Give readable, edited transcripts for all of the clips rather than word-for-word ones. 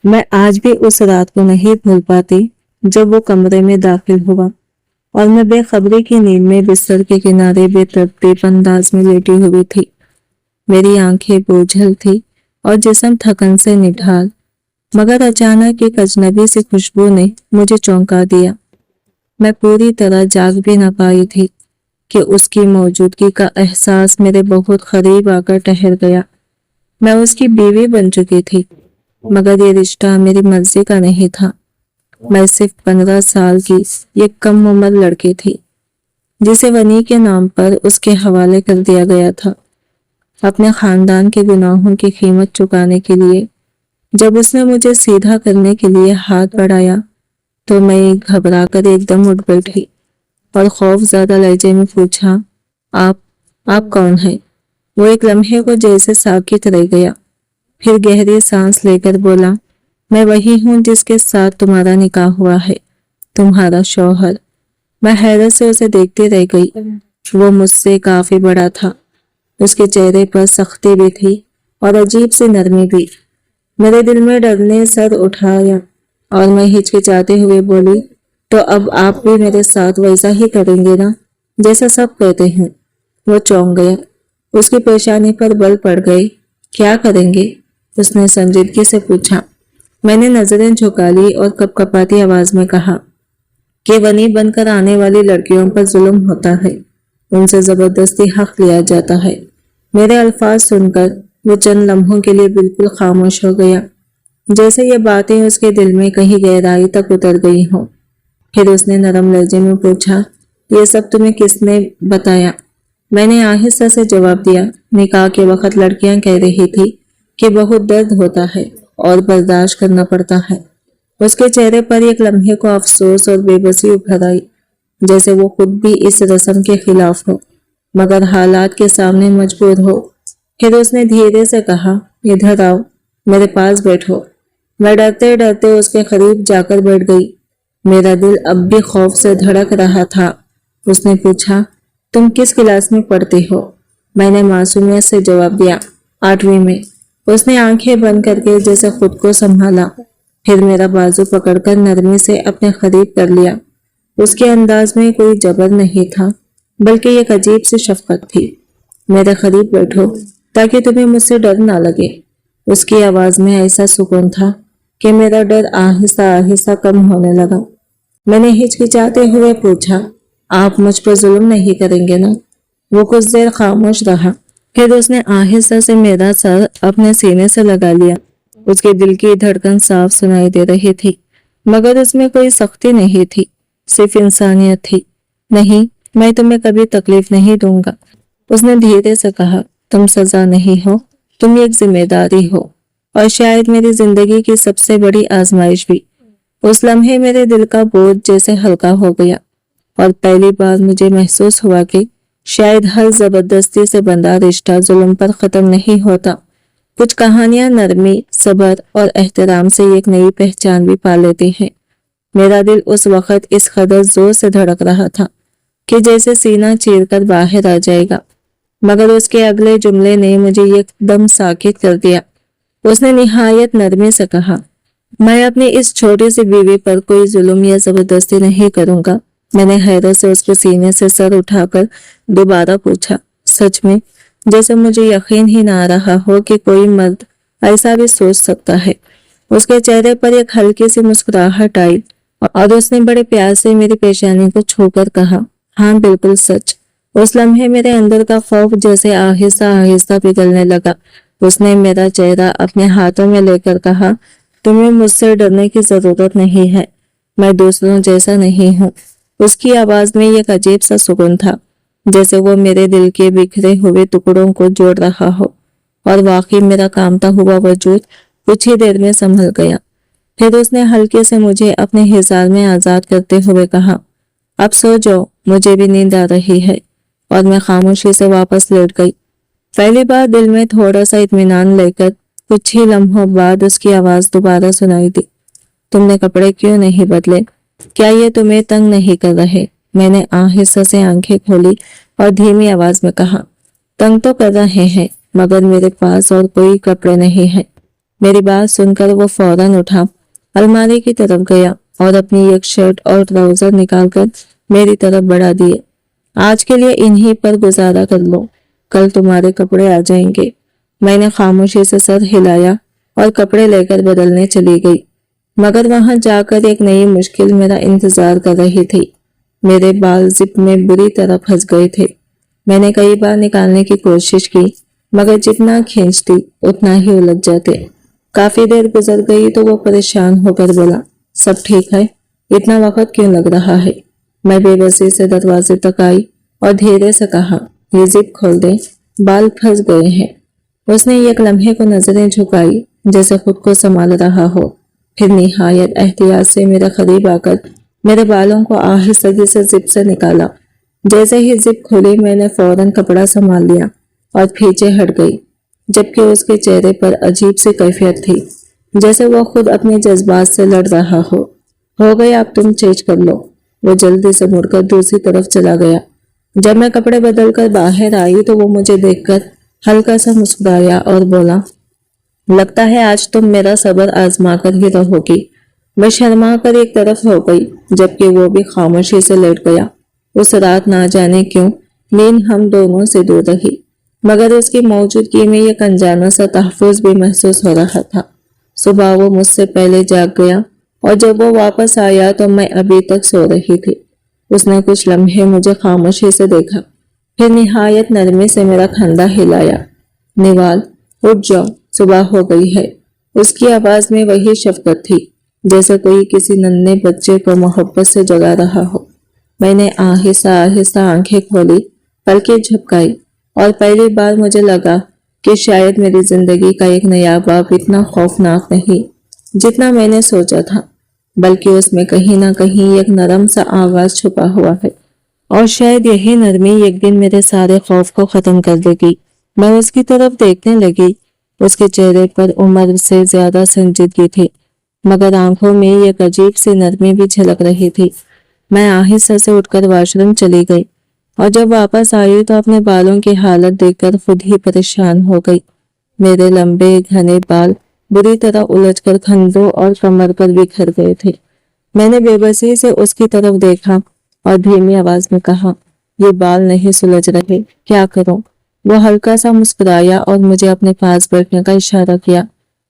मैं आज भी उस रात को नहीं भूल पाती जब वो कमरे में दाखिल हुआ और मैं बेखबरी की नींद में बिस्तर के किनारे बेतरतीब अंदाज में लेटी हुई थी। मेरी आंखें बोझल थी और जिस्म थकन से निढाल, मगर अचानक एक अजनबी सी खुशबू ने मुझे चौंका दिया। मैं पूरी तरह जाग भी न पाई थी कि उसकी मौजूदगी का एहसास मेरे बहुत करीब आकर ठहर गया। मैं उसकी बीवी बन चुकी थी, मगर ये रिश्ता मेरी मर्जी का नहीं था। मैं सिर्फ 15 साल की एक कम उम्र लड़की थी जिसे वनी के नाम पर उसके हवाले कर दिया गया था। अपने खानदान के गुनाहों की कीमत चुकाने के लिए जब उसने मुझे सीधा करने के लिए हाथ बढ़ाया तो मैं घबराकर एकदम उठ बैठी और खौफज़दा लहजे में पूछा, आप कौन हैं? वो एक लम्हे को जैसे साकित रह गया, फिर गहरी सांस लेकर बोला, मैं वही हूँ जिसके साथ तुम्हारा निकाह हुआ है, तुम्हारा शौहर। मैं हैरत से उसे देखती रह गई। वो मुझसे काफी बड़ा था, उसके चेहरे पर सख्ती भी थी और अजीब सी नरमी भी। मेरे दिल में डर ने सर उठाया और मैं हिचकिचाते हुए बोली, तो अब आप भी मेरे साथ वैसा ही करेंगे ना जैसा सब कहते हैं? वो चौंक गया, उसकी पेशानी पर बल पड़ गए। क्या करेंगे? उसने संजीदगी से पूछा। मैंने नजरें झुका ली और कपकपाती आवाज में कहा कि वनी बनकर आने वाली लड़कियों पर जुल्म होता है, उनसे जबरदस्ती हक लिया जाता है। मेरे अल्फाज सुनकर वो चंद लम्हों के लिए बिल्कुल खामोश हो गया, जैसे ये बातें उसके दिल में कहीं गहराई तक उतर गई हों। फिर उसने नरम लहजे में पूछा, ये सब तुम्हें किसने बताया? मैंने आहिस्ता से जवाब दिया, निकाह के वक्त लड़कियां कह रही थी कि बहुत दर्द होता है और बर्दाश्त करना पड़ता है। उसके चेहरे पर एक लम्हे को अफसोस और बेबसी उभर आई, जैसे वो खुद भी इस रस्म के खिलाफ हो मगर हालात के सामने मजबूर हो। फिर उसने धीरे से कहा, इधर आओ, मेरे पास बैठो। मैं डरते डरते उसके करीब जाकर बैठ गई। मेरा दिल अब भी खौफ से धड़क रहा था। उसने पूछा, तुम किस क्लास में पढ़ती हो? मैंने मासूमियत से जवाब दिया, 8वीं में। उसने आंखें बंद करके जैसे खुद को संभाला, फिर मेरा बाजू पकड़कर नरमी से अपने करीब कर लिया। उसके अंदाज में कोई जबर नहीं था, बल्कि एक अजीब सी शफकत थी। मेरे करीब बैठो ताकि तुम्हें मुझसे डर ना लगे। उसकी आवाज में ऐसा सुकून था कि मेरा डर आहिस्ता आहिस्ता कम होने लगा। मैंने हिचकिचाते हुए पूछा, आप मुझ पर जुल्म नहीं करेंगे ना? वो कुछ देर खामोश रहा, फिर उसने आहिस्ता से मेरा सर अपने सीने से लगा लिया। उसके दिल की धड़कन साफ सुनाई दे रही थी, मगर उसमें कोई सख्ती नहीं थी, सिर्फ इंसानियत थी। नहीं, मैं तुम्हें कभी तकलीफ नहीं दूंगा, उसने धीरे से कहा। तुम सजा नहीं हो, तुम एक जिम्मेदारी हो, और शायद मेरी जिंदगी की सबसे बड़ी आजमाइश भी। उस लम्हे मेरे दिल का बोझ जैसे हल्का हो गया और पहली बार मुझे महसूस हुआ कि शायद हर जबरदस्ती से बंधा रिश्ता जुल्म पर खत्म नहीं होता। कुछ कहानियां नरमी, सब्र और एहतराम से एक नई पहचान भी पा लेती हैं। मेरा दिल उस वक्त इस कदर जोर से धड़क रहा था कि जैसे सीना चीरकर बाहर आ जाएगा, मगर उसके अगले जुमले ने मुझे एकदम साकित कर दिया। उसने निहायत नरमी से कहा, मैं अपनी इस छोटी सी बीवी पर कोई जुल्म या जबरदस्ती नहीं करूंगा। मैंने हैरत से उसके सीने से सर उठाकर दोबारा पूछा, सच में? जैसे मुझे यकीन ही ना आ रहा हो कि कोई मर्द ऐसा भी सोच सकता है। उसके चेहरे पर एक हल्की सी मुस्कुराहट आई और उसने बड़े प्यार से मेरी पेशानी को छूकर कहा, हाँ बिल्कुल सच। उस लम्हे मेरे अंदर का खौफ जैसे आहिस्ता आहिस्ता पिघलने लगा। उसने मेरा चेहरा अपने हाथों में लेकर कहा, तुम्हें मुझसे डरने की जरूरत नहीं है, मैं दूसरों जैसा नहीं हूँ। उसकी आवाज में एक अजीब सा सुकून था, जैसे वो मेरे दिल के बिखरे हुए टुकड़ों को जोड़ रहा हो, और वाकई मेरा कामता हुआ वजूद कुछ ही देर में संभल गया। फिर उसने हल्के से मुझे अपने हिसार में आजाद करते हुए कहा, अब सो जाओ, मुझे भी नींद आ रही है। और मैं खामोशी से वापस लेट गई। पहली बार दिल में थोड़ा सा इत्मीनान लेकर कुछ ही लम्हों बाद उसकी आवाज दोबारा सुनाई दी, तुमने कपड़े क्यों नहीं बदले? क्या ये तुम्हें तंग नहीं कर रहे? मैंने आहिस्ता से आंखें खोली और धीमी आवाज में कहा, तंग तो कर रहे हैं, मगर मेरे पास और कोई कपड़े नहीं है। मेरी बात सुनकर वो फौरन उठा, अलमारी की तरफ गया और अपनी एक शर्ट और ट्राउजर निकालकर मेरी तरफ बढ़ा दिए। आज के लिए इन्हीं पर गुजारा कर लो, कल तुम्हारे कपड़े आ जाएंगे। मैंने खामोशी से सर हिलाया और कपड़े लेकर बदलने चली गई, मगर वहां जाकर एक नई मुश्किल मेरा इंतजार कर रही थी। मेरे बाल जिप में बुरी तरह फंस गए थे। मैंने कई बार निकालने की कोशिश की, मगर जितना खींचती उतना ही उलझ जाते। काफी देर गुजर गई तो वो परेशान होकर बोला, सब ठीक है? इतना वक्त क्यों लग रहा है? मैं बेबसी से दरवाजे तक आई और धीरे से कहा, ये जिप खोल दे, बाल फंस गए हैं। उसने एक लम्हे को नजरें झुकाई, जैसे खुद को संभाल रहा हो, फिर निहायत एहतियात से मेरे करीब आकर मेरे बालों को आहिस्ता से जिप से निकाला। जैसे ही जिप खोली मैंने फौरन कपड़ा संभाल लिया और पीछे हट गई, जबकि उसके चेहरे पर अजीब सी कैफियत थी, जैसे वो खुद अपने जज्बात से लड़ रहा हो गया, अब तुम चेंज कर लो। वो जल्दी से मुड़कर दूसरी तरफ चला गया। जब मैं कपड़े बदलकर बाहर आई तो वो मुझे देखकर हल्का सा मुस्कुराया और बोला, लगता है आज तुम मेरा सब्र आजमा कर ही रहोगी। मैं शर्मा कर एक तरफ हो गई, जबकि वो भी खामोशी से लेट गया। उस रात ना जाने क्यों नींद हम दोनों से दूर रही, मगर उसकी मौजूदगी में एक अनजाना सा तहफ़्फ़ुज़ भी महसूस हो रहा था। सुबह वो मुझसे पहले जाग गया और जब वो वापस आया तो मैं अभी तक सो रही थी। उसने कुछ लम्हे मुझे खामोशी से देखा, फिर निहायत नरमी से मेरा कंधा हिलाया। निवाल, उठ जाओ, सुबह हो गई है। उसकी आवाज में वही शफकत थी, जैसे कोई किसी नन्हे बच्चे को मोहब्बत से जगा रहा हो। मैंने आहिस्ता आहिस्ता आंखें खोली, पलकें झपकाई और पहली बार मुझे लगा कि शायद मेरी जिंदगी का एक नया बाब इतना खौफनाक नहीं जितना मैंने सोचा था, बल्कि उसमें कहीं ना कहीं एक नरम सा आवाज छुपा हुआ है, और शायद यही नरमी एक दिन मेरे सारे खौफ को खत्म कर देगी। मैं उसकी तरफ देखने लगी। उसके चेहरे पर उम्र से ज्यादा संजीदगी थी, मगर आंखों में एक अजीब सी नरमी भी झलक रही थी। मैं आहिस्ता से उठकर वॉशरूम चली गई और जब वापस आई तो अपने बालों की हालत देखकर खुद ही परेशान हो गई। मेरे लंबे घने बाल बुरी तरह उलझकर कंधों और कमर पर बिखर गए थे। मैंने बेबसी से उसकी तरफ देखा और धीमी आवाज में कहा, ये बाल नहीं सुलझ रहे, क्या करूं? वो हल्का सा मुस्कुराया और मुझे अपने पास बैठने का इशारा किया,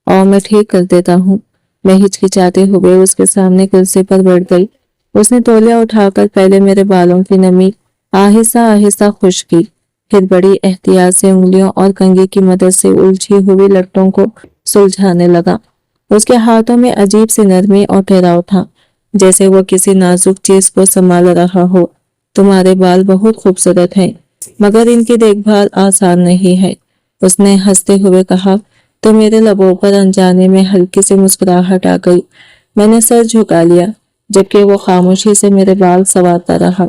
और मैं ठीक कर देता हूँ। मैं हिचकिचाते हुए उसके सामने कुर्सी पर बैठ गई। उसने तौलिया उठाकर पहले मेरे बालों की नमी आहिस्ता आहिस्ता खुश की, फिर बड़ी एहतियात से उंगलियों और कंघी की मदद से उलझी हुई लट्टों को सुलझाने लगा। उसके हाथों में अजीब सी नरमी और ठहराव था, जैसे वो किसी नाजुक चीज को संभाल रहा हो। तुम्हारे बाल बहुत खूबसूरत हैं, मगर इनकी देखभाल आसान नहीं है, उसने हंसते हुए कहा। तो मेरे लबों पर अनजाने में हल्की सी मुस्कुराहट आ गई। मैंने सर झुका लिया, जबकि वो खामोशी से मेरे बाल संवारता रहा,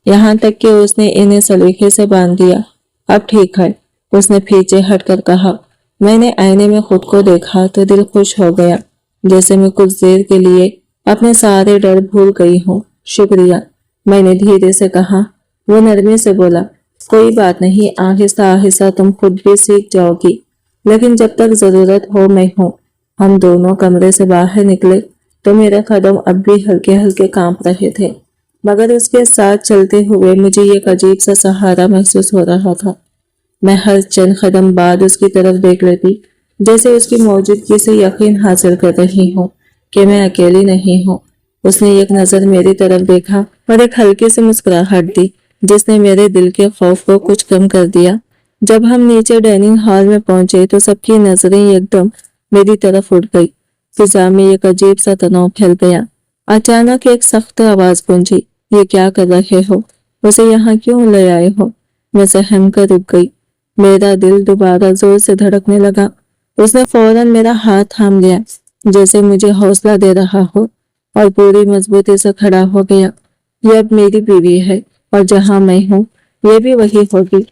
यहाँ तक कि उसने इन्हें सलीके से बांध दिया। अब ठीक है, उसने पीछे हटकर कहा। मैंने आईने में खुद को देखा तो दिल खुश हो गया, जैसे मैं कुछ देर के लिए अपने सारे डर भूल गई हूँ। शुक्रिया, मैंने धीरे से कहा। वो नरमी से बोला, कोई बात नहीं, आहिस्ता आहिस्ता तुम खुद भी सीख जाओगी, लेकिन जब तक जरूरत हो मैं हूँ। हम दोनों कमरे से बाहर निकले तो मेरे कदम अब भी हल्के हल्के कांप रहे थे, मगर उसके साथ चलते हुए मुझे एक अजीब सा सहारा महसूस हो रहा था। मैं हर चंद कदम बाद उसकी तरफ देख लेती, जैसे उसकी मौजूदगी से यकीन हासिल कर रही हूँ कि मैं अकेली नहीं हूँ। उसने एक नजर मेरी तरफ देखा और एक हल्की सी मुस्कुराहट दी, जिसने मेरे दिल के खौफ को कुछ कम कर दिया। जब हम नीचे डाइनिंग हॉल में पहुंचे तो सबकी नजरें एकदम मेरी तरफ उठ गई। फिजा में एक अजीब सा तनाव फैल गया। अचानक एक सख्त आवाज गूंजी, ये क्या कर रहे हो? उसे यहाँ क्यों ले आए हो? मैं सहम कर रुक गई। मेरा दिल दोबारा जोर से धड़कने लगा। उसने फौरन मेरा हाथ थाम लिया, जैसे मुझे हौसला दे रहा हो, और पूरी मजबूती से खड़ा हो गया। ये अब मेरी बीवी है और जहां मैं हूँ ये भी वही होगी,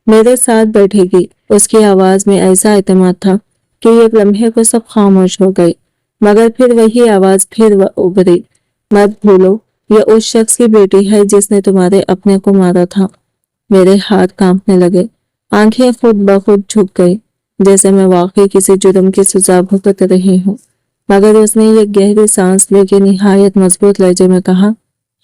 मेरे साथ बैठेगी। उसकी आवाज में ऐसा एतमाद था कि एक लम्हे को सब खामोश हो गए, मगर फिर वही आवाज फिर उभरी, मत भूलो ये उस शख्स की बेटी है जिसने तुम्हारे अपने को मारा था। मेरे हाथ कांपने लगे, आंखें खुद ब खुद झुक गई जैसे मैं वाकई किसी जुर्म की सजा भुगत रही हूँ। मगर उसने ये गहरी सांस लेके निहायत मजबूत लहजे में कहा,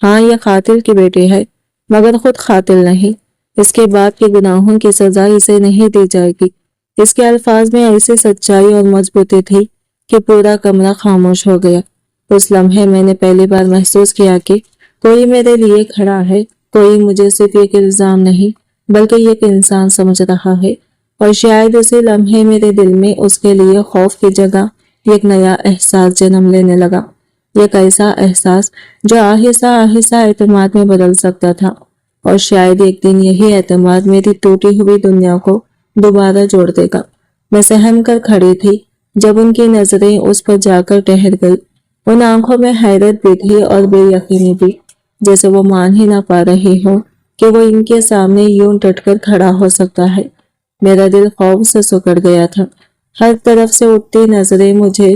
हाँ ये कातिल की बेटी है, मगर खुद कातिल नहीं। इसके बाप के गुनाहों की सजा इसे नहीं दी जाएगी। इसके अल्फाज में ऐसी सच्चाई और मजबूती थी कि पूरा कमरा खामोश हो गया। उस लम्हे मैंने पहली बार महसूस किया कि कोई मेरे लिए खड़ा है, कोई मुझे सिर्फ एक इल्जाम नहीं बल्कि एक इंसान समझ रहा है। और शायद उसी लम्हे मेरे दिल में उसके लिए खौफ की जगह एक नया एहसास जन्म लेने लगा। एक ऐसा एहसास जो आहिस्ता आहिस्ता एतमाद में बदल सकता था। और शायद एक दिन यही एतमाद मेरी टूटी हुई दुनिया को दोबारा जोड़ देगा। मैं सहम कर खड़ी थी जब उनकी नजरें उस पर जाकर ठहर गई। उन आंखों में हैरत भी थी और बेयकीनी भी, जैसे वो मान ही ना पा रही हो कि वो इनके सामने यूं डटकर खड़ा हो सकता है। मेरा दिल खौफ से सिकुड़ गया था। हर तरफ से उठती नजरें मुझे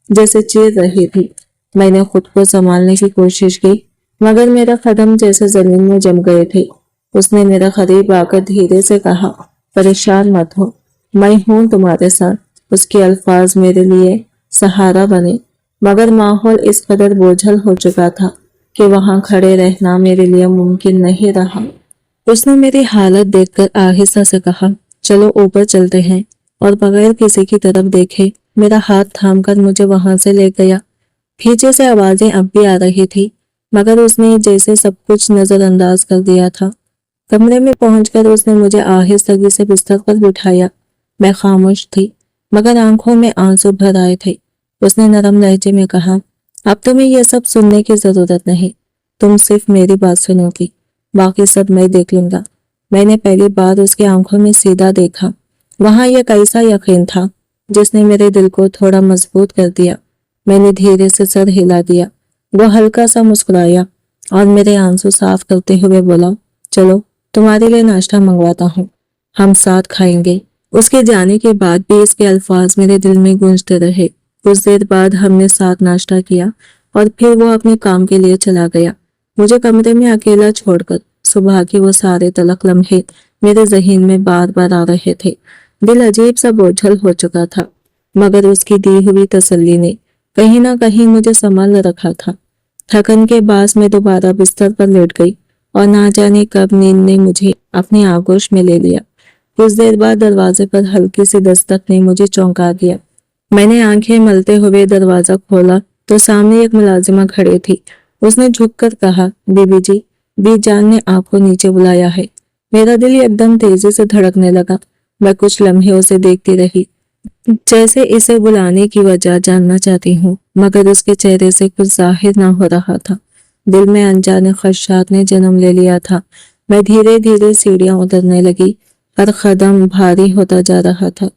जैसे चीर रही थी। मैंने खुद को संभालने की कोशिश की, मगर मेरा कदम जैसे जमीन में जम गए थे। उसने मेरा करीब आकर धीरे से कहा, परेशान मत हो, मैं हूं तुम्हारे साथ। उसके अल्फाज मेरे लिए सहारा बने, मगर माहौल इस कदर बोझल हो चुका था कि वहां खड़े रहना मेरे लिए मुमकिन नहीं रहा। उसने मेरी हालत देखकर आहिस्ता से कहा, चलो ऊपर चलते हैं। और बगैर किसी की तरफ देखे मेरा हाथ थामकर मुझे वहां से ले गया। पीछे से आवाजें अब भी आ रही थी, मगर उसने जैसे सब कुछ नजरअंदाज कर दिया था। कमरे में पहुंचकर उसने मुझे आहिस्तगी से बिस्तर पर बिठाया। मैं खामोश थी, मगर आंखों में आंसू भर आए थे। उसने नरम लहजे में कहा, अब तुम्हें यह सब सुनने की जरूरत नहीं, तुम सिर्फ मेरी बात सुनोगी, बाकी सब मैं देख लूंगा। मैंने पहली बार उसकी आंखों में सीधा देखा। वहां एक ऐसा यकीन था जिसने मेरे दिल को थोड़ा मजबूत कर दिया। मैंने धीरे से सर हिला दिया। वो हल्का सा मुस्कुराया और मेरे आंसू साफ करते हुए बोला, चलो तुम्हारे लिए नाश्ता मंगवाता हूँ, हम साथ खाएंगे। उसके जाने के बाद भी इसके अल्फाज मेरे दिल में गूंजते रहे। कुछ देर बाद हमने साथ नाश्ता किया और फिर वो अपने काम के लिए चला गया, मुझे कमरे में अकेला छोड़कर। सुबह के वो सारे तलख लम्हे मेरे जहन में बार बार आ रहे थे। दिल अजीब सा बोझल हो चुका था, मगर उसकी दी हुई तसल्ली ने कहीं ना कहीं मुझे संभाल रखा था। थकन के बाद मैं दोबारा बिस्तर पर लेट गई और ना जाने कब नींद ने मुझे अपनी आगोश में ले लिया। कुछ देर बाद दरवाजे पर हल्की सी दस्तक ने मुझे चौंका दिया। मैंने आंखें मलते हुए दरवाजा खोला तो सामने एक मुलाजिमा खड़ी थी। उसने झुककर कहा, बीबी जी, बी जान ने आपको नीचे बुलाया है। मेरा दिल एकदम तेजी से धड़कने लगा। मैं कुछ लम्हे उसे देखती रही, जैसे इसे बुलाने की वजह जानना चाहती हूँ, मगर उसके चेहरे से कुछ जाहिर ना हो रहा था। दिल में अनजाने खदशात ने जन्म ले लिया था। मैं धीरे धीरे सीढ़ियां उतरने लगी, हर कदम भारी होता जा रहा था।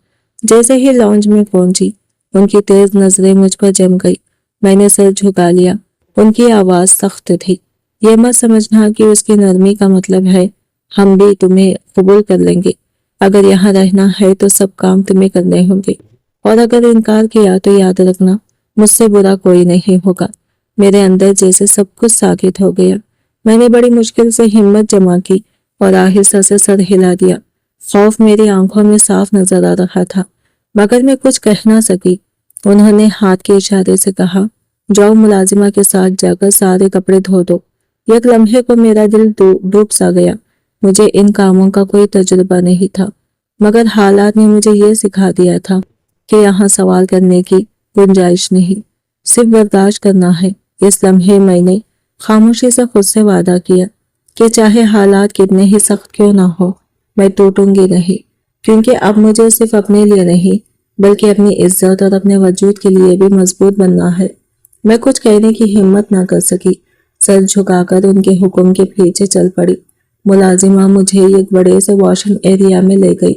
जैसे ही लॉन्ज में पहुंची, उनकी तेज नजरें मुझ पर जम गई। मैंने सर झुका लिया। उनकी आवाज सख्त थी। ये मत समझना कि उसकी नरमी का मतलब है हम भी तुम्हें कबूल कर लेंगे। अगर यहाँ रहना है तो सब काम तुम्हें करने होंगे, और अगर इनकार किया तो याद रखना मुझसे बुरा कोई नहीं होगा। मेरे अंदर जैसे सब कुछ साकित हो गया। मैंने बड़ी मुश्किल से हिम्मत जमा की और आहिस्ता से सर हिला दिया। खौफ मेरी आंखों में साफ नजर आ रहा था, मगर मैं कुछ कह ना सकी। उन्होंने हाथ के इशारे से कहा, जाओ मुलाजिमा के साथ जाकर सारे कपड़े धो दो। एक लम्हे को मेरा दिल डूब सा गया। मुझे इन कामों का कोई तजुर्बा नहीं था, मगर हालात ने मुझे ये सिखा दिया था कि यहाँ सवाल करने की गुंजाइश नहीं, सिर्फ बर्दाश्त करना है। इस लम्हे मैंने खामोशी से खुद से वादा किया कि चाहे हालात कितने ही सख्त क्यों ना हो, मैं टूटूंगी नहीं, क्योंकि अब मुझे सिर्फ अपने लिए नहीं बल्कि अपनी इज्जत और अपने वजूद के लिए भी मजबूत बनना है। मैं कुछ कहने की हिम्मत ना कर सकी। सर झुकाकर उनके हुक्म के पीछे चल पड़ी। मुलाजिमा मुझे एक बड़े से वॉशिंग एरिया में ले गई,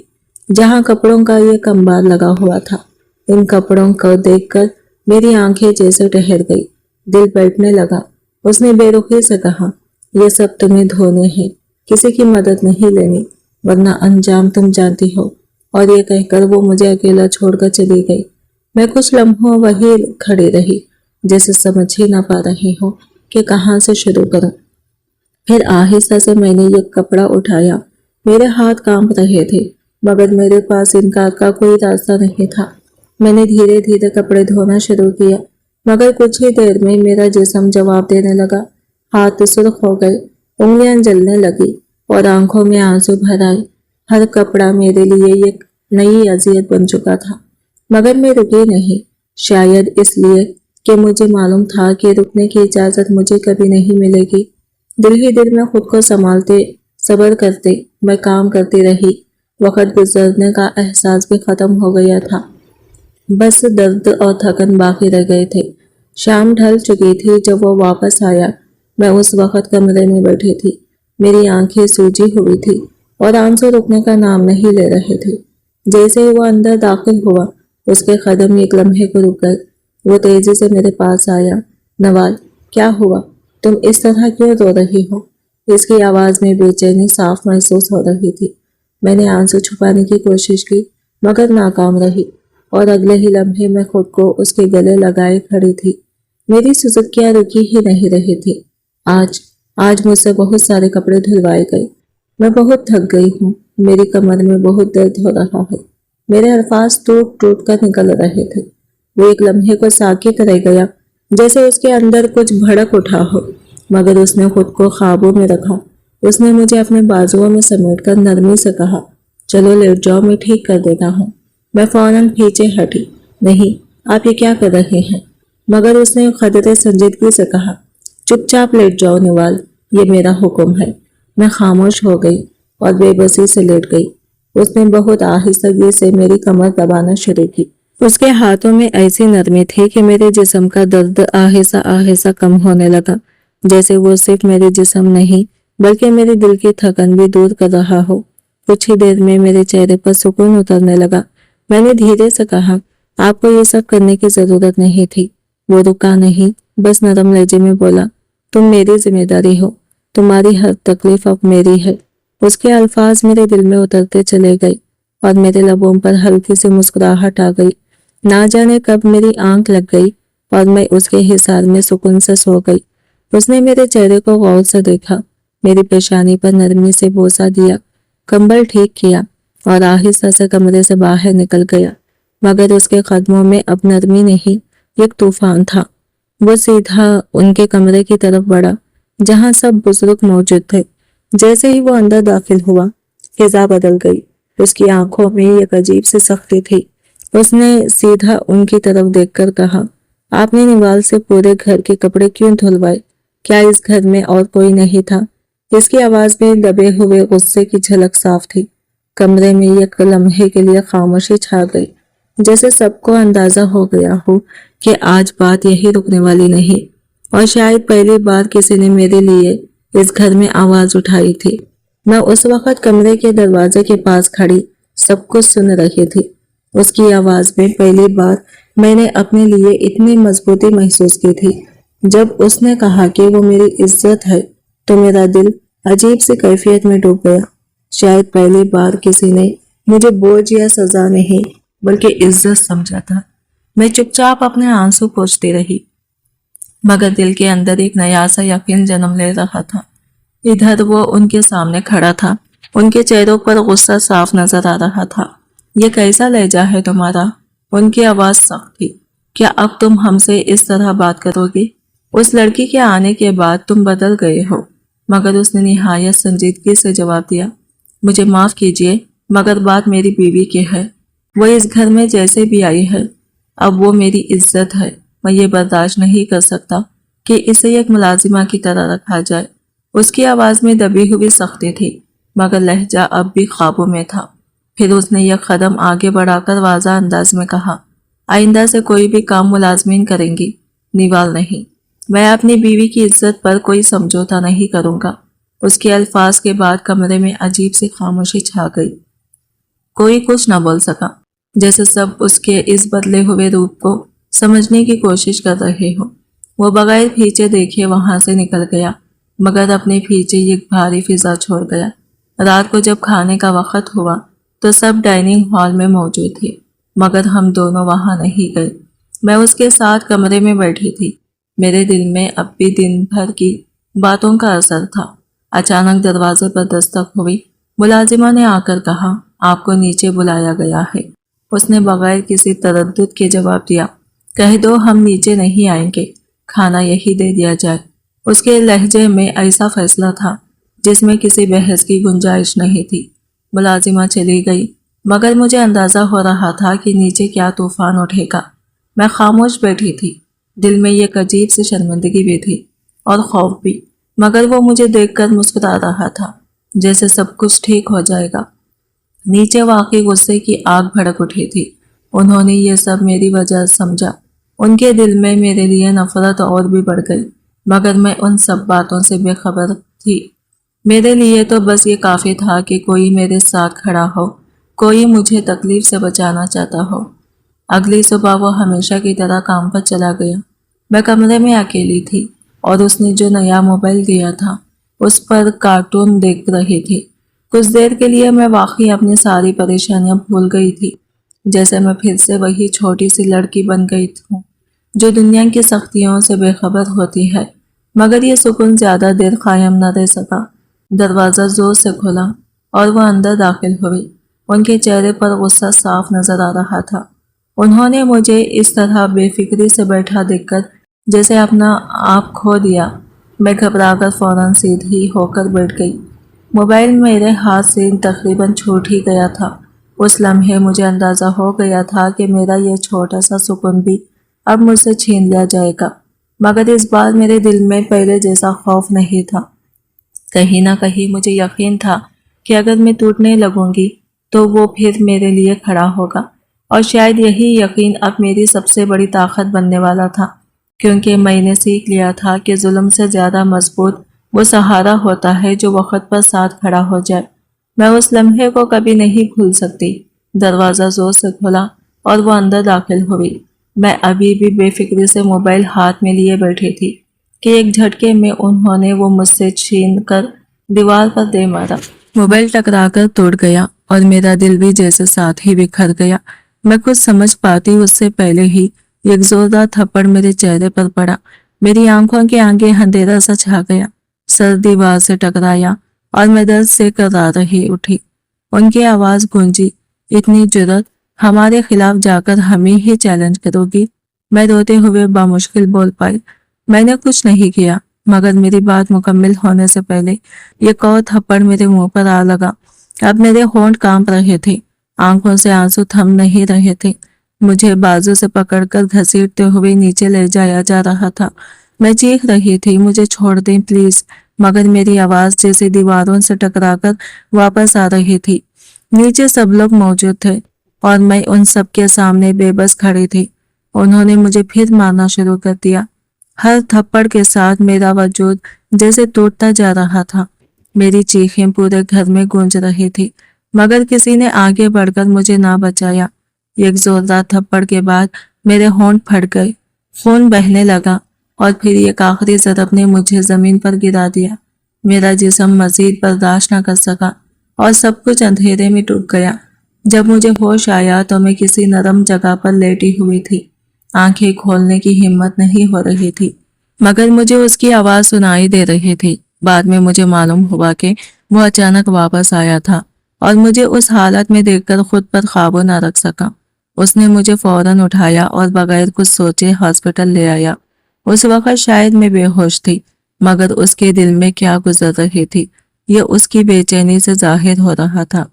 जहां कपड़ों का एक अंबार लगा हुआ था। इन कपड़ों को देखकर मेरी आंखें जैसे ठहर गई, दिल बैठने लगा। उसने बेरुखी से कहा, ये सब तुम्हें धोने हैं, किसी की मदद नहीं लेनी, वरना अंजाम तुम जानती हो। और ये कहकर वो मुझे अकेला छोड़कर चली गई। मैं कुछ लम्हों वहीं खड़ी रही, जैसे समझ ही ना पा रही हूँ कि कहाँ से शुरू करूं। फिर आहिस्ता से मैंने ये कपड़ा उठाया। मेरे हाथ कांप रहे थे, मगर मेरे पास इनकार का कोई रास्ता नहीं था। मैंने धीरे धीरे कपड़े धोना शुरू किया, मगर कुछ ही देर में मेरा जिस्म जवाब देने लगा। हाथ सुर्ख हो गए, उंगलियां जलने लगी और आंखों में आंसू भर आए। हर कपड़ा मेरे लिए एक नई अजियत बन चुका था, मगर मैं रुकी नहीं। शायद इसलिए कि मुझे मालूम था कि रुकने की इजाजत मुझे कभी नहीं मिलेगी। दिल ही दिल में खुद को संभालते, सब्र करते मैं काम करती रही। वक्त गुजरने का एहसास भी खत्म हो गया था, बस दर्द और थकन बाकी रह गए थे। शाम ढल चुकी थी जब वो वापस आया। मैं उस वक्त कमरे में बैठी थी, मेरी आंखें सूजी हुई थी और आंसू रुकने का नाम नहीं ले रहे थे। जैसे ही वो अंदर दाखिल हुआ, उसके कदम एक लम्हे को रुक गए। वो तेजी से मेरे पास आया। नवाल, क्या हुआ? तुम इस तरह क्यों रो रही हो? इसकी आवाज में बेचैनी साफ महसूस हो रही थी। मैंने आंसू छुपाने की कोशिश की, मगर नाकाम रही और अगले ही लम्हे में खुद को उसके गले लगाए खड़ी थी। मेरी सुसुकियां रुकी ही नहीं रही थी। आज आज मुझसे बहुत सारे कपड़े धुलवाए गए। मैं बहुत थक गई हूँ। मेरी कमर में बहुत दर्द हो रहा है। मेरे अल्फाज टूट टूट कर निकल रहे थे। वो एक लम्हे को साकित रह गया, जैसे उसके अंदर कुछ भड़क उठा हो, मगर उसने खुद को काबू में रखा। उसने मुझे अपने बाजुओं में समेटकर नरमी से कहा, चलो लेट जाओ, मैं ठीक कर देता हूँ। मैं फौरन पीछे हटी। नहीं, आप ये क्या कर रहे हैं? मगर उसने खतरे संजीदगी से कहा, चुपचाप लेट जाओ निवाल, ये मेरा हुक्म है। मैं खामोश हो गई और बेबसी से लेट गई। उसने बहुत आहिस्तगी से मेरी कमर दबाना शुरू की। उसके हाथों में ऐसी नरमी थी कि मेरे जिस्म का दर्द आहिस्ता आहिस्ता कम होने लगा, जैसे वो सिर्फ मेरे जिस्म नहीं बल्कि मेरे दिल की थकन भी दूर कर रहा हो। कुछ ही देर में मेरे चेहरे पर सुकून उतरने लगा। मैंने धीरे से कहा, आपको ये सब करने की जरूरत नहीं थी। वो रुका नहीं, बस नरम लहजे में बोला, तुम मेरी जिम्मेदारी हो, तुम्हारी हर तकलीफ अब मेरी है। उसके अल्फाज मेरे दिल में उतरते चले गए और मेरे लबों पर हल्की सी मुस्कुराहट आ गई। ना जाने कब मेरी आंख लग गई और मैं उसके हिसार में सुकून से सो गई। उसने मेरे चेहरे को गौर से देखा, मेरी पेशानी पर नरमी से बोसा दिया, कंबल ठीक किया और आहिस्ता से कमरे से बाहर निकल गया। मगर उसके कदमों में अब नरमी नहीं, एक तूफान था। वो सीधा उनके कमरे की तरफ बढ़ा जहां सब बुजुर्ग मौजूद थे। जैसे ही वो अंदर दाखिल हुआ, फिजा बदल गई। उसकी आंखों में एक अजीब सी सख्ती थी। उसने सीधा उनकी तरफ देखकर कहा, आपने निवाल से पूरे घर के कपड़े क्यों धुलवाए? क्या इस घर में और कोई नहीं था? इसकी आवाज में दबे हुए गुस्से की झलक साफ थी। कमरे में एक लम्हे के लिए खामोशी छा गई, जैसे सबको अंदाजा हो गया हो कि आज बात यही रुकने वाली नहीं। और शायद पहली बार किसी ने मेरे लिए इस घर में आवाज उठाई थी। मैं उस वक्त कमरे के दरवाजे के पास खड़ी सब कुछ सुन रही थी। उसकी आवाज में पहली बार मैंने अपने लिए इतनी मजबूती महसूस की थी। जब उसने कहा कि वो मेरी इज्जत है, तो मेरा दिल अजीब सी कैफियत में डूब गया। शायद पहली बार किसी ने मुझे बोझ या सजा नहीं बल्कि इज्जत समझा था। मैं चुपचाप अपने आंसू पोंछती रही, मगर दिल के अंदर एक नया सा यकीन जन्म ले रहा था। इधर वो उनके सामने खड़ा था, उनके चेहरों पर गुस्सा साफ नजर आ रहा था। ये कैसा लहजा है तुम्हारा? उनकी आवाज सख्त थी। क्या अब तुम हमसे इस तरह बात करोगे? उस लड़की के आने के बाद तुम बदल गए हो। मगर उसने निहायत संजीदगी से जवाब दिया, मुझे माफ कीजिए, मगर बात मेरी बीवी की है। वो इस घर में जैसे भी आई है, अब वो मेरी इज्जत है। मैं ये बर्दाश्त नहीं कर सकता कि इसे एक मुलाजिमा की तरह रखा जाए। उसकी आवाज में दबी हुई सख्ती थी, मगर लहजा अब भी काबू में था। फिर उसने यह कदम आगे बढ़ाकर वाज़ा अंदाज में कहा, आइंदा से कोई भी काम मुलाजमीन करेंगी, निवाल नहीं। मैं अपनी बीवी की इज्जत पर कोई समझौता नहीं करूंगा। उसके अल्फाज के बाद कमरे में अजीब सी खामोशी छा गई। कोई कुछ न बोल सका, जैसे सब उसके इस बदले हुए रूप को समझने की कोशिश कर रहे हो। वो बगैर पीछे देखे वहां से निकल गया, मगर अपने पीछे एक भारी फिजा छोड़ गया। रात को जब खाने का वक्त हुआ तो सब डाइनिंग हॉल में मौजूद थे, मगर हम दोनों वहां नहीं गए। मैं उसके साथ कमरे में बैठी थी। मेरे दिल में अब भी दिन भर की बातों का असर था। अचानक दरवाजे पर दस्तक हुई। मुलाजिमा ने आकर कहा, آپ کو نیچے بلایا گیا ہے۔ اس نے بغیر کسی تردد کے جواب دیا، کہہ دو ہم نیچے نہیں آئیں گے، کھانا یہی دے دیا جائے۔ اس کے لہجے میں ایسا فیصلہ تھا جس میں کسی بحث کی گنجائش نہیں تھی۔ ملازمہ چلی گئی، مگر مجھے اندازہ ہو رہا تھا کہ نیچے کیا طوفان اٹھے گا۔ میں خاموش بیٹھی تھی، دل میں ایک عجیب سی شرمندگی بھی تھی اور خوف بھی، مگر وہ مجھے دیکھ کر مسکرا رہا تھا جیسے سب کچھ ٹھیک ہو جائے گا۔ نیچے واقعی غصے کی آگ بھڑک اٹھی تھی۔ انہوں نے یہ سب میری وجہ سمجھا۔ ان کے دل میں میرے لیے نفرت اور بھی بڑھ گئی، مگر میں ان سب باتوں سے بے خبر تھی۔ میرے لیے تو بس یہ کافی تھا کہ کوئی میرے ساتھ کھڑا ہو، کوئی مجھے تکلیف سے بچانا چاہتا ہو۔ اگلی صبح وہ ہمیشہ کی طرح کام پر چلا گیا۔ میں کمرے میں اکیلی تھی اور اس نے جو نیا موبائل دیا تھا اس پر کارٹون دیکھ رہی تھی۔ کچھ دیر کے لیے میں واقعی اپنی ساری پریشانیاں بھول گئی تھی، جیسے میں پھر سے وہی چھوٹی سی لڑکی بن گئی ہوں جو دنیا کی سختیوں سے بے خبر ہوتی ہے۔ مگر یہ سکون زیادہ دیر قائم نہ رہ سکا۔ دروازہ زور سے کھلا اور وہ اندر داخل ہوئی۔ ان کے چہرے پر غصہ صاف نظر آ رہا تھا۔ انہوں نے مجھے اس طرح بے فکری سے بیٹھا دیکھ کر جیسے اپنا آپ کھو دیا۔ میں گھبرا کر فوراً سیدھی ہو کر بیٹھ گئی۔ موبائل میرے ہاتھ سے تقریباً چھوٹ ہی گیا تھا۔ اس لمحے مجھے اندازہ ہو گیا تھا کہ میرا یہ چھوٹا سا سکون بھی اب مجھ سے چھین لیا جائے گا، مگر اس بار میرے دل میں پہلے جیسا خوف نہیں تھا۔ کہیں نہ کہیں مجھے یقین تھا کہ اگر میں ٹوٹنے لگوں گی تو وہ پھر میرے لیے کھڑا ہوگا، اور شاید یہی یقین اب میری سب سے بڑی طاقت بننے والا تھا، کیونکہ میں نے سیکھ لیا تھا کہ ظلم سے زیادہ مضبوط وہ سہارا ہوتا ہے جو وقت پر ساتھ کھڑا ہو جائے۔ میں اس لمحے کو کبھی نہیں بھول سکتی۔ دروازہ زور سے کھلا اور وہ اندر داخل ہوئی۔ میں ابھی بھی بے فکری سے موبائل ہاتھ میں لیے بیٹھی تھی کہ ایک جھٹکے میں انہوں نے وہ مجھ سے چھین کر دیوار پر دے مارا۔ موبائل ٹکرا کر ٹوٹ گیا اور میرا دل بھی جیسے ساتھ ہی بکھر گیا۔ میں کچھ سمجھ پاتی اس سے پہلے ہی ایک زوردار تھپڑ میرے چہرے پر پڑا۔ میری آنکھوں کے آگے اندھیرا سا چھا گیا، سر دیوار سے ٹکرایا اور میں درد سے کرا رہی اٹھی۔ ان کی آواز گونجی، اتنی جرأت، ہمارے خلاف جا کر ہمیں ہی چیلنج کرو گی؟ میں روتے ہوئے بامشکل بول پائی، میں نے کچھ نہیں کیا، مگر میری بات مکمل ہونے سے پہلے ایک اور تھپڑ میرے منہ پر آ لگا۔ اب میرے ہونٹ کانپ رہے تھے، آنکھوں سے آنسو تھم نہیں رہے تھے۔ مجھے بازو سے پکڑ کر گھسیٹتے ہوئے نیچے لے جایا جا رہا تھا۔ میں چیخ رہی تھی، مجھے چھوڑ دیں پلیز، مگر میری آواز جیسے دیواروں سے ٹکرا کر واپس آ رہی تھی۔ نیچے سب لوگ موجود تھے اور میں ان سب کے سامنے بے بس کھڑی تھی۔ انہوں نے مجھے پھر مارنا شروع کر دیا۔ ہر تھپڑ کے ساتھ میرا وجود جیسے ٹوٹتا جا رہا تھا۔ میری چیخیں پورے گھر میں گونج رہی تھی، مگر کسی نے آگے بڑھ کر مجھے نہ بچایا۔ ایک زوردار تھپڑ کے بعد میرے ہونٹ پھٹ گئے، خون بہنے لگا اور پھر ایک آخری ضرب نے مجھے زمین پر گرا دیا۔ میرا جسم مزید برداشت نہ کر سکا اور سب کچھ اندھیرے میں ڈوب گیا۔ جب مجھے ہوش آیا تو میں کسی نرم جگہ پر لیٹی ہوئی تھی۔ آنکھیں کھولنے کی ہمت نہیں ہو رہی تھی، مگر مجھے اس کی آواز سنائی دے رہی تھی۔ بعد میں مجھے معلوم ہوا کہ وہ اچانک واپس آیا تھا اور مجھے اس حالت میں دیکھ کر خود پر قابو نہ رکھ سکا۔ اس نے مجھے فوراً اٹھایا اور بغیر کچھ سوچے ہاسپٹل لے آیا۔ اس وقت شاید میں بے ہوش تھی، مگر اس کے دل میں کیا گزر رہی تھی یہ اس کی بے چینی سے ظاہر ہو رہا تھا۔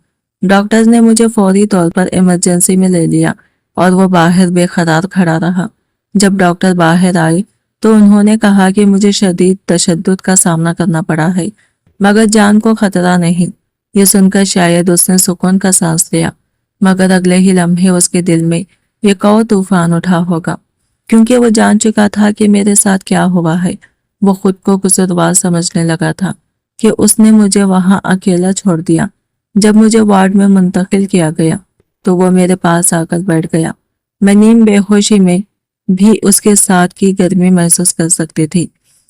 ڈاکٹر نے مجھے فوری طور پر ایمرجنسی میں لے لیا اور وہ باہر بے قرار کھڑا رہا۔ جب ڈاکٹر باہر آئے تو انہوں نے کہا کہ مجھے شدید تشدد کا سامنا کرنا پڑا ہے، مگر جان کو خطرہ نہیں۔ یہ سن کر شاید اس نے سکون کا سانس لیا، مگر اگلے ہی لمحے اس کے دل میں ایک اور طوفان اٹھا ہوگا، کیونکہ وہ جان چکا تھا کہ میرے ساتھ کیا ہوا ہے۔ وہ خود کو قصوروار سمجھنے لگا تھا کہ اس نے مجھے وہاں اکیلا چھوڑ دیا۔ جب مجھے وارڈ میں منتقل کیا گیا تو وہ میرے پاس آ کر بیٹھ گیا۔ میں نیم بے ہوشی میں بھی اس کے ساتھ کی گرمی محسوس کر سکتی تھی۔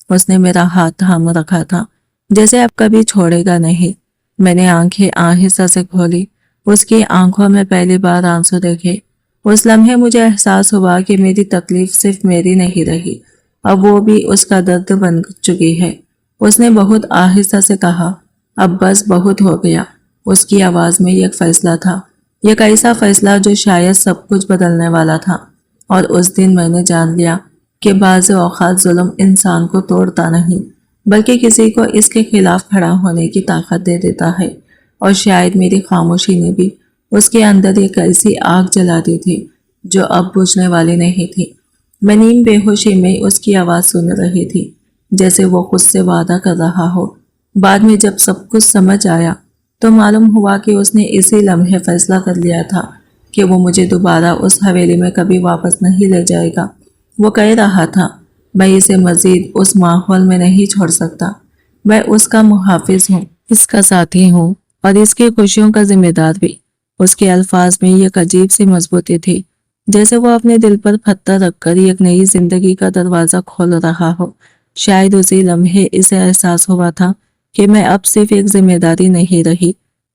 اس نے میرا ہاتھ تھام رکھا تھا جیسے اب کبھی چھوڑے گا نہیں۔ میں نے آنکھیں آہستہ سے کھولی، اس کی آنکھوں میں پہلی بار آنسو دیکھے۔ اس لمحے مجھے احساس ہوا کہ میری تکلیف صرف میری نہیں رہی، اب وہ بھی اس کا درد بن چکی ہے۔ اس نے بہت آہستہ سے کہا، اب بس بہت ہو گیا، اس کی آواز میں ایک فیصلہ تھا، ایک ایسا فیصلہ جو شاید سب کچھ بدلنے والا تھا۔ اور اس دن میں نے جان لیا کہ بعض اوقات ظلم انسان کو توڑتا نہیں بلکہ کسی کو اس کے خلاف کھڑا ہونے کی طاقت دے دیتا ہے۔ اور شاید میری خاموشی نے بھی اس کے اندر ایک ایسی آگ جلا دی تھی جو اب بجھنے والی نہیں تھی۔ میں نیم بے ہوشی میں اس کی آواز سن رہی تھی، جیسے وہ خود سے وعدہ کر رہا ہو۔ بعد میں جب سب کچھ سمجھ آیا تو معلوم ہوا کہ اس نے اسی لمحے فیصلہ کر لیا تھا کہ وہ مجھے دوبارہ اس حویلی میں کبھی واپس نہیں لے جائے گا۔ وہ کہہ رہا تھا، میں اسے مزید اس ماحول میں نہیں چھوڑ سکتا، میں اس کا محافظ ہوں، اس کا ساتھی ہوں اور اس کی خوشیوں کا ذمہ دار بھی۔ اس کے الفاظ میں ایک عجیب سی مضبوطی تھی، جیسے وہ اپنے دل پر پتھر رکھ کر ایک نئی زندگی کا دروازہ کھول رہا ہو۔ شاید اسی لمحے اسے احساس ہوا تھا کہ میں اب صرف ایک ذمہ داری نہیں رہی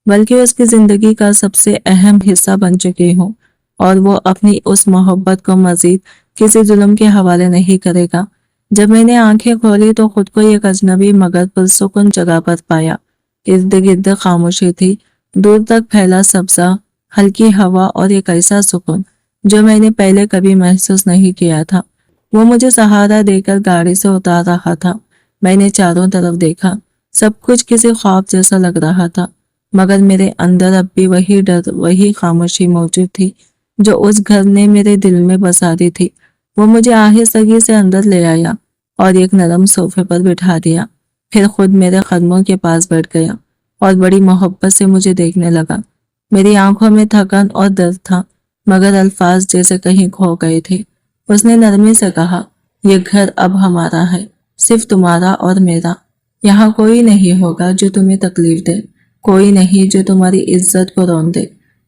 بلکہ اس کی زندگی کا سب سے اہم حصہ بن چکی ہوں، اور وہ اپنی اس محبت کو مزید کسی ظلم کے حوالے نہیں کرے گا۔ جب میں نے آنکھیں کھولی تو خود کو ایک اجنبی مگر پرسکون جگہ پر پایا۔ ارد گرد خاموشی تھی، دور تک پھیلا سبزہ، ہلکی ہوا اور ایک ایسا سکون جو میں نے پہلے کبھی محسوس نہیں کیا تھا۔ وہ مجھے سہارا دے کر گاڑی سے اتار رہا تھا۔ میں نے چاروں طرف دیکھا، سب کچھ کسی خواب جیسا لگ رہا تھا، مگر میرے اندر اب بھی وہی ڈر، وہی خاموشی موجود تھی جو اس گھر نے میرے دل میں بسا دی تھی۔ وہ مجھے آہستگی سے اندر لے آیا اور ایک نرم صوفے پر بٹھا دیا، پھر خود میرے قدموں کے پاس بیٹھ گیا اور بڑی محبت سے مجھے دیکھنے لگا۔ میری آنکھوں میں تھکن اور درد تھا، مگر الفاظ جیسے کہیں کھو گئے تھے۔ اس نے نرمی سے کہا، یہ گھر اب ہمارا ہے، صرف تمہارا اور میرا۔ یہاں کوئی نہیں ہوگا جو تمہیں تکلیف دے، کوئی نہیں جو تمہاری عزت کو رون دے۔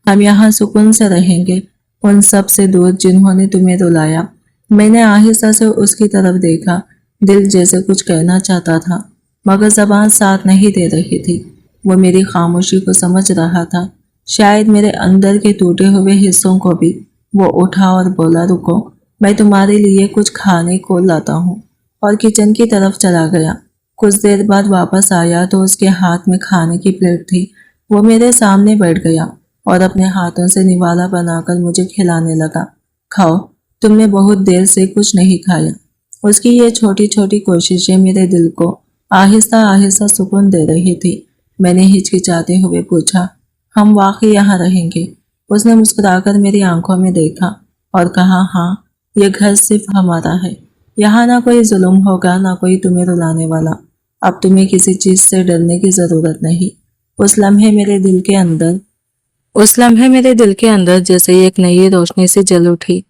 ہم یہاں سکون سے رہیں گے، ان سب سے دور جنہوں نے تمہیں رلایا۔ میں نے آہستہ سے اس کی طرف دیکھا، دل جیسے کچھ کہنا چاہتا تھا مگر زبان ساتھ نہیں دے رہی تھی۔ وہ میری خاموشی کو سمجھ رہا تھا، شاید میرے اندر کے ٹوٹے ہوئے حصوں کو بھی۔ وہ اٹھا اور بولا، رکو، میں تمہارے لیے کچھ کھانے کو لاتا ہوں، اور کچن کی طرف چلا گیا۔ کچھ دیر بعد واپس آیا تو اس کے ہاتھ میں کھانے کی پلیٹ تھی۔ وہ میرے سامنے بیٹھ گیا اور اپنے ہاتھوں سے نوالا بنا کر مجھے کھلانے لگا۔ کھاؤ، تم نے بہت دیر سے کچھ نہیں کھایا۔ اس کی یہ چھوٹی چھوٹی کوششیں میرے دل کو آہستہ آہستہ سکون دے رہی تھی۔ میں نے ہچکچاتے ہوئے پوچھا، ہم واقعی یہاں رہیں گے؟ اس نے مسکرا کر میری آنکھوں میں دیکھا اور کہا، ہاں، یہ گھر صرف ہمارا ہے، یہاں نہ کوئی ظلم ہوگا، نہ کوئی تمہیں رلانے والا۔ اب تمہیں کسی چیز سے ڈرنے کی ضرورت نہیں۔ اس لمحے میرے دل کے اندر جیسے ایک نئی روشنی سے جل اٹھی۔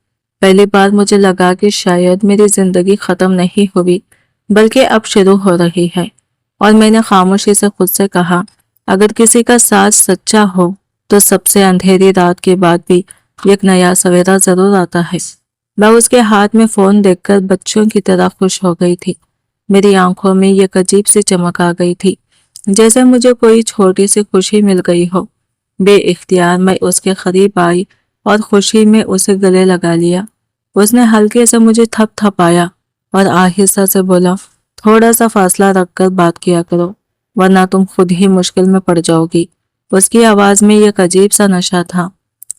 پہلی بار مجھے لگا کہ شاید میری زندگی ختم نہیں ہوئی بلکہ اب شروع ہو رہی ہے۔ اور میں نے خاموشی سے خود سے کہا، اگر کسی کا ساتھ سچا ہو تو سب سے اندھیری رات کے بعد بھی ایک نیا سویرا ضرور آتا ہے۔ میں اس کے ہاتھ میں فون دیکھ کر بچوں کی طرح خوش ہو گئی تھی۔ میری آنکھوں میں ایک عجیب سی چمک آ گئی تھی، جیسے مجھے کوئی چھوٹی سی خوشی مل گئی ہو۔ بے اختیار میں اس کے قریب آئی اور خوشی میں اسے گلے لگا لیا۔ اس نے ہلکے سے مجھے تھپ تھپایا اور آہستہ سے بولا، تھوڑا سا فاصلہ رکھ کر بات کیا کرو ورنہ تم خود ہی مشکل میں پڑ جاؤ گی۔ اس کی آواز میں ایک عجیب سا نشہ تھا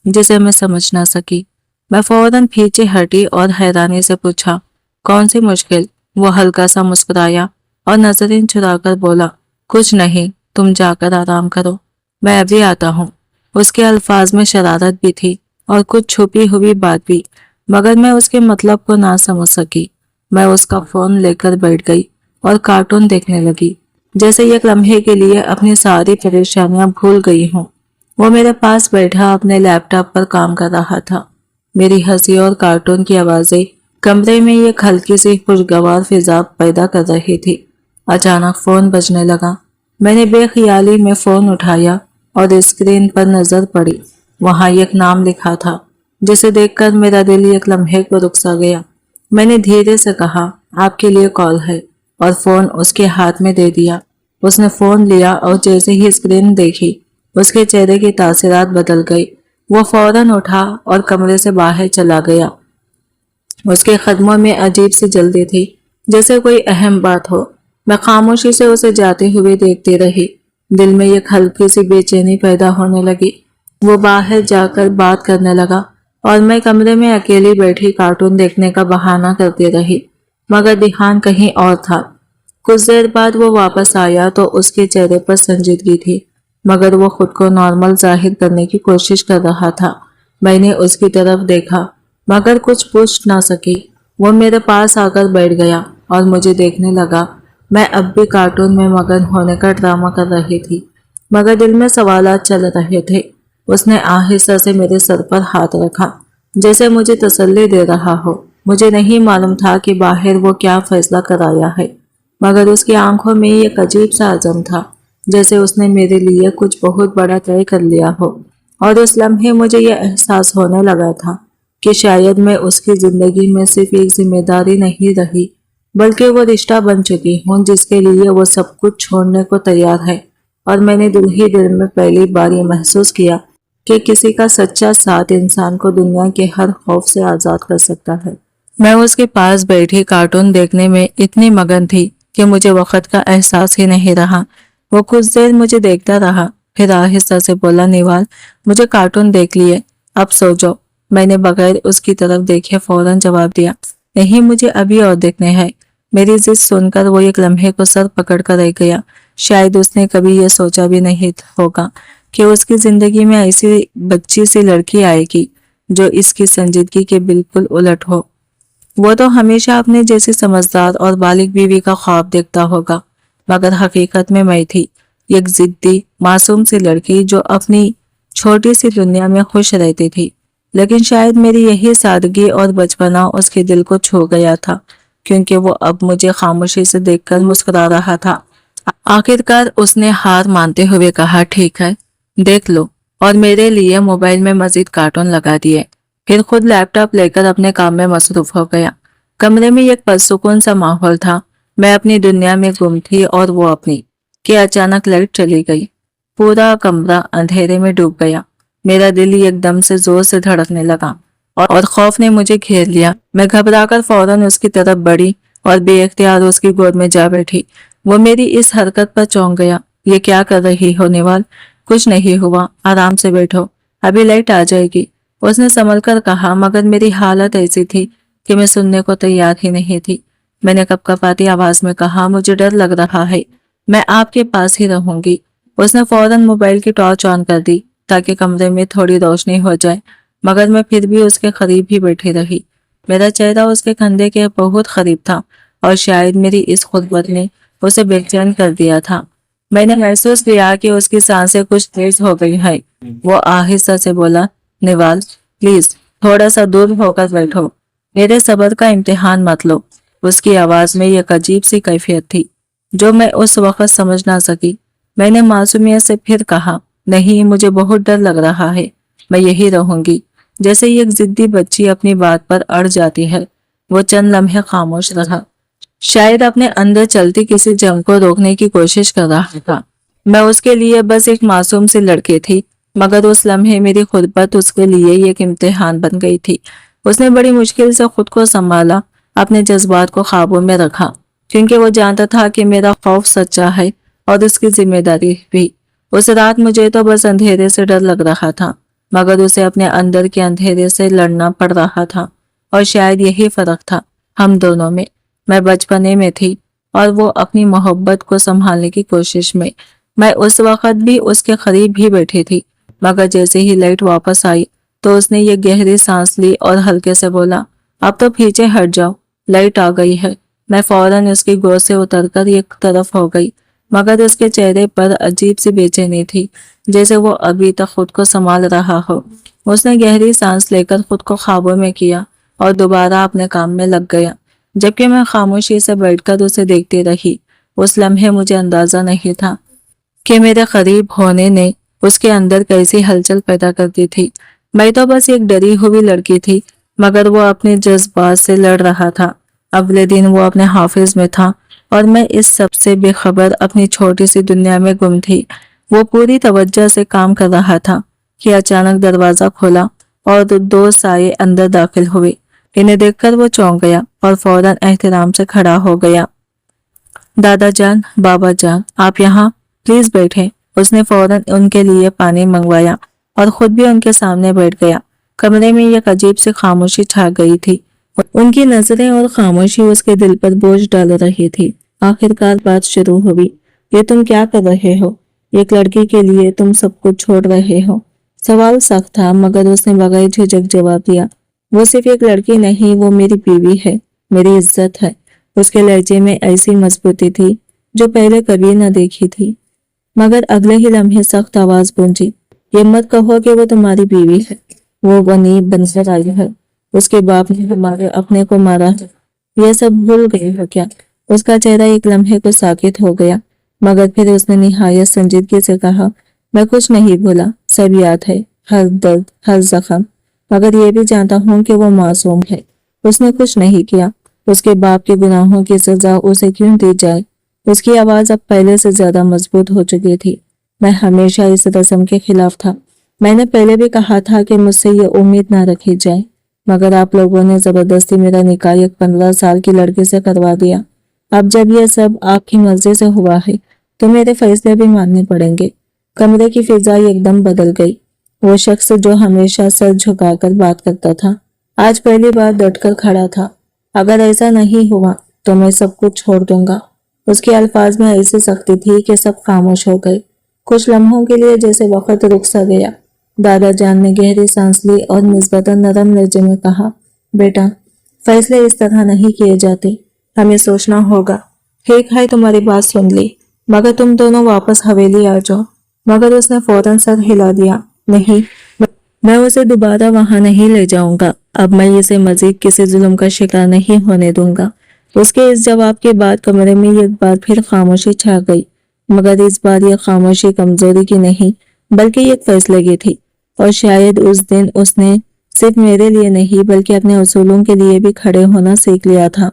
جسے میں سمجھ نہ سکی۔ میں فوراً پیچھے ہٹی اور حیرانی سے پوچھا، کون سی مشکل؟ وہ ہلکا سا مسکرایا اور نظریں چرا کر بولا، کچھ نہیں، تم جا کر آرام کرو، میں ابھی آتا ہوں۔ اس کے الفاظ میں شرارت بھی تھی اور کچھ چھپی ہوئی بات بھی، مگر میں اس کے مطلب کو نہ سمجھ سکی۔ میں اس کا فون لے کر بیٹھ گئی اور کارٹون دیکھنے لگی، جیسے ایک لمحے کے لیے اپنی ساری پریشانیاں بھول گئی ہوں۔ وہ میرے پاس بیٹھا اپنے لیپ ٹاپ پر کام کر رہا تھا۔ میری ہنسی اور کارٹون کی آوازیں کمرے میں ایک ہلکی سی خوشگوار فضا پیدا کر رہی تھی۔ اچانک فون بجنے لگا۔ میں نے بے خیالی میں فون اٹھایا اور اسکرین پر نظر پڑی۔ وہاں ایک نام لکھا تھا جسے دیکھ کر میرا دل ایک لمحے کو رک سا گیا۔ میں نے دھیرے سے کہا، آپ کے لیے کال ہے، اور فون اس کے ہاتھ میں دے دیا۔ اس نے فون لیا اور جیسے ہی اسکرین دیکھی اس کے چہرے کی تاثرات بدل گئی۔ وہ فوراً اٹھا اور کمرے سے باہر چلا گیا۔ اس کے قدموں میں عجیب سی جلدی تھی، جیسے کوئی اہم بات ہو۔ میں خاموشی سے اسے جاتے ہوئے دیکھتی رہی۔ दिल में एक हल्की सी बेचैनी पैदा होने लगी। वो बाहर जाकर बात करने लगा और मैं कमरे में अकेली बैठी कार्टून देखने का बहाना करती रही, मगर ध्यान कहीं और था। कुछ देर बाद वो वापस आया तो उसके चेहरे पर संजीदगी थी, मगर वो खुद को नॉर्मल जाहिर करने की कोशिश कर रहा था। मैंने उसकी तरफ देखा, मगर कुछ पूछ ना सकी। वो मेरे पास आकर बैठ गया और मुझे देखने लगा। मैं अब भी कार्टून में मगन होने का ड्रामा कर रही थी, मगर दिल में सवालात चल रहे थे। उसने आहिस्ता से मेरे सर पर हाथ रखा, जैसे मुझे तसल्ली दे रहा हो। मुझे नहीं मालूम था कि बाहर वो क्या फैसला कराया है, मगर उसकी आंखों में एक अजीब सा अज़म था, जैसे उसने मेरे लिए कुछ बहुत बड़ा तय कर लिया हो। और उस लम्हे मुझे यह एहसास होने लगा था कि शायद मैं उसकी जिंदगी में सिर्फ एक जिम्मेदारी नहीं रही, बल्कि वो रिश्ता बन चुकी हूँ जिसके लिए वो सब कुछ छोड़ने को तैयार है। और मैंने दिल ही दिल में पहली बार ये महसूस किया कि किसी का सच्चा साथ इंसान को दुनिया के हर खौफ से आज़ाद कर सकता है। मैं उसके पास बैठी कार्टून देखने में इतनी मगन थी कि मुझे वक्त का एहसास ही नहीं रहा। वो कुछ देर मुझे देखता रहा, फिर आहिस्ता से बोला, निवाल, मुझे कार्टून देख लिए, अब सो जाओ। मैंने बगैर उसकी तरफ देखे फौरन जवाब दिया, नहीं, मुझे अभी और देखने हैं। मेरी जिद सुनकर वो एक लम्हे को सर पकड़ कर रह गया। शायद उसने कभी यह सोचा भी नहीं होगा कि उसकी जिंदगी में ऐसी बच्ची सी लड़की आएगी जो इसकी संजीदगी के बिल्कुल उलट हो। वो तो हमेशा अपने जैसी समझदार और बालिग बीवी का ख्वाब देखता होगा, मगर हकीकत में मैं थी एक जिद्दी मासूम सी लड़की जो अपनी छोटी सी दुनिया में खुश रहती थी। लेकिन शायद मेरी यही सादगी और बचपना उसके दिल को छू गया था, क्योंकि वो अब मुझे खामोशी से देखकर मुस्कुरा रहा था। आखिरकार उसने हार मानते हुए कहा, ठीक है, देख लो, और मेरे लिए मोबाइल में मजीद कार्टून लगा दिए। फिर खुद लैपटॉप लेकर अपने काम में मसरूफ हो गया। कमरे में एक पुरसुकून सा माहौल था। मैं अपनी दुनिया में गुम थी और वो अपनी, कि अचानक लाइट चली गई। पूरा कमरा अंधेरे में डूब गया। मेरा दिल ही एकदम से जोर से धड़कने लगा और खौफ ने मुझे घेर लिया। मैं घबराकर फौरन उसकी तरफ बढ़ी और बेइख्तियार उसकी गोद में जा बैठी। वो मेरी इस हरकत पर चौंक गया। ये क्या कर रही हो निवाल? कुछ नहीं हुआ, आराम से बैठो, अभी लाइट आ जाएगी, उसने संभल कर कहा, मगर मेरी हालत ऐसी थी कि मैं सुनने को तैयार ही नहीं थी। मैंने कपकपाती आवाज में कहा, मुझे डर लग रहा है, मैं आपके पास ही रहूंगी। उसने फौरन मोबाइल की टॉर्च ऑन कर दी ताकि कमरे में थोड़ी रोशनी हो जाए, मगर मैं फिर भी उसके करीब ही बैठी रही। मेरा चेहरा उसके कंधे के बहुत करीब था और शायद मेरी इस खुदबत ने उसे बेचैन कर दिया था। मैंने महसूस किया कि उसकी सांसें कुछ तेज हो गई है। वो आहिस्ता से बोला, निवाल, प्लीज थोड़ा सा दूर होकर बैठो, मेरे सब्र का इम्तिहान मत लो। उसकी आवाज में एक अजीब सी कैफियत थी जो मैं उस वक्त समझ ना सकी। मैंने मासूमियत से फिर कहा, नहीं, मुझे बहुत डर लग रहा है, मैं यही रहूंगी। जैसे ही एक जिद्दी बच्ची अपनी बात पर अड़ जाती है। वो चंद लम्हे खामोश रहा, शायद अपने अंदर चलती किसी जंग को रोकने की कोशिश कर रहा था। मैं उसके लिए बस एक मासूम सी लड़की थी, मगर उस लम्हे मेरी खुदबत उसके लिए एक इम्तिहान बन गई थी। उसने बड़ी मुश्किल से खुद को संभाला, अपने जज्बात को काबू में रखा, क्योंकि वो जानता था कि मेरा खौफ सच्चा है और उसकी जिम्मेदारी भी। उस रात मुझे तो बस अंधेरे से डर लग रहा था, मगर उसे अपने अंदर के अंधेरे से लड़ना पड़ रहा था। और शायद यही फर्क था हम दोनों में। मैं बचपने में थी और वो अपनी मोहब्बत को संभालने की कोशिश में। मैं उस वक्त भी उसके करीब ही बैठी थी, मगर जैसे ही लाइट वापस आई तो उसने ये गहरी सांस ली और हल्के से बोला, अब तो पीछे हट जाओ, लाइट आ गई है। मैं फौरन उसकी गोद से उतरकर एक तरफ हो गई, मगर उसके चेहरे पर अजीब सी बेचैनी थी, जैसे वो अभी तक खुद को संभाल रहा हो। उसने गहरी सांस लेकर खुद को काबू में किया और दोबारा अपने काम में लग गया, जबकि मैं खामोशी से बैठकर उसे देखती रही। उस लम्हे मुझे अंदाजा नहीं था कि मेरे करीब होने ने उसके अंदर कैसी हलचल पैदा करती थी। मैं तो बस एक डरी हुई लड़की थी, मगर वो अपने जज्बात से लड़ रहा था। अगले दिन वो अपने हाफिज में था और मैं इस सब से बेखबर अपनी छोटी सी दुनिया में गुम थी। वो पूरी तवज्जो से काम कर रहा था कि अचानक दरवाजा खोला और दो साये अंदर दाखिल हुए। इन्हें देखकर वो चौंक गया और फौरन एहतराम से खड़ा हो गया। दादा जान, बाबा जान, आप यहाँ, प्लीज बैठे, اس نے فوراً ان کے لیے پانی منگوایا اور خود بھی ان کے سامنے بیٹھ گیا۔ کمرے میں ایک عجیب سی خاموشی چھا گئی تھی۔ ان کی نظریں اور خاموشی اس کے دل پر بوجھ ڈال رہی تھی۔ آخرکار بات شروع ہوئی۔ یہ تم کیا کر رہے ہو؟ ایک لڑکی کے لیے تم سب کچھ چھوڑ رہے ہو؟ سوال سخت تھا مگر اس نے بغیر جھجک جواب دیا۔ وہ صرف ایک لڑکی نہیں، وہ میری بیوی ہے، میری عزت ہے۔ اس کے لہجے میں ایسی مضبوطی تھی جو پہلے کبھی نہ دیکھی تھی۔ مگر اگلے ہی لمحے سخت آواز گونجی۔ یہ مت کہو کہ وہ تمہاری بیوی ہے۔ وہ غنی بنظر آئی ہے۔ اس کے باپ نے ہمارے اپنے کو مارا ہے۔ یہ سب بھول گئے ہو کیا؟ اس کا چہرہ ایک لمحے کو ساکت ہو گیا مگر پھر اس نے نہایت سنجیدگی سے کہا، میں کچھ نہیں بھولا، سب یاد ہے، ہر درد، ہر زخم، مگر یہ بھی جانتا ہوں کہ وہ معصوم ہے۔ اس نے کچھ نہیں کیا۔ اس کے باپ کے گناہوں کی سزا اسے کیوں دی جائے؟ اس کی آواز اب پہلے سے زیادہ مضبوط ہو چکی تھی۔ میں ہمیشہ اس رسم کے خلاف تھا۔ میں نے پہلے بھی کہا تھا کہ مجھ سے یہ امید نہ رکھی جائے مگر آپ لوگوں نے زبردستی میرا نکاح ایک 15 سال کی لڑکی سے کروا دیا۔ اب جب یہ سب آپ کی مرضی سے ہوا ہے تو میرے فیصلے بھی ماننے پڑیں گے۔ کمرے کی فضا ایک دم بدل گئی۔ وہ شخص جو ہمیشہ سر جھکا کر بات کرتا تھا آج پہلی بار ڈٹ کر کھڑا تھا۔ اگر ایسا نہیں ہوا تو میں سب کچھ چھوڑ دوں گا۔ اس کے الفاظ میں ایسی سختی تھی کہ سب خاموش ہو گئے۔ کچھ لمحوں کے لیے جیسے وقت رک سا گیا۔ دادا جان نے گہری سانس لی اور نسبتاً نرم لہجے میں کہا، بیٹا، فیصلے اس طرح نہیں کیے جاتے، ہمیں سوچنا ہوگا۔ ٹھیک ہے، تمہاری بات سن لی، مگر تم دونوں واپس حویلی آ جاؤ۔ مگر اس نے فوراً سر ہلا دیا، نہیں، میں اسے دوبارہ وہاں نہیں لے جاؤں گا۔ اب میں اسے مزید کسی ظلم کا شکار نہیں ہونے دوں گا۔ اس کے اس جواب کے بعد کمرے میں ایک بار پھر خاموشی چھا گئی مگر اس بار یہ خاموشی کمزوری کی نہیں بلکہ ایک فیصلے کی تھی۔ اور شاید اس دن اس نے صرف میرے لیے نہیں بلکہ اپنے اصولوں کے لیے بھی کھڑے ہونا سیکھ لیا تھا،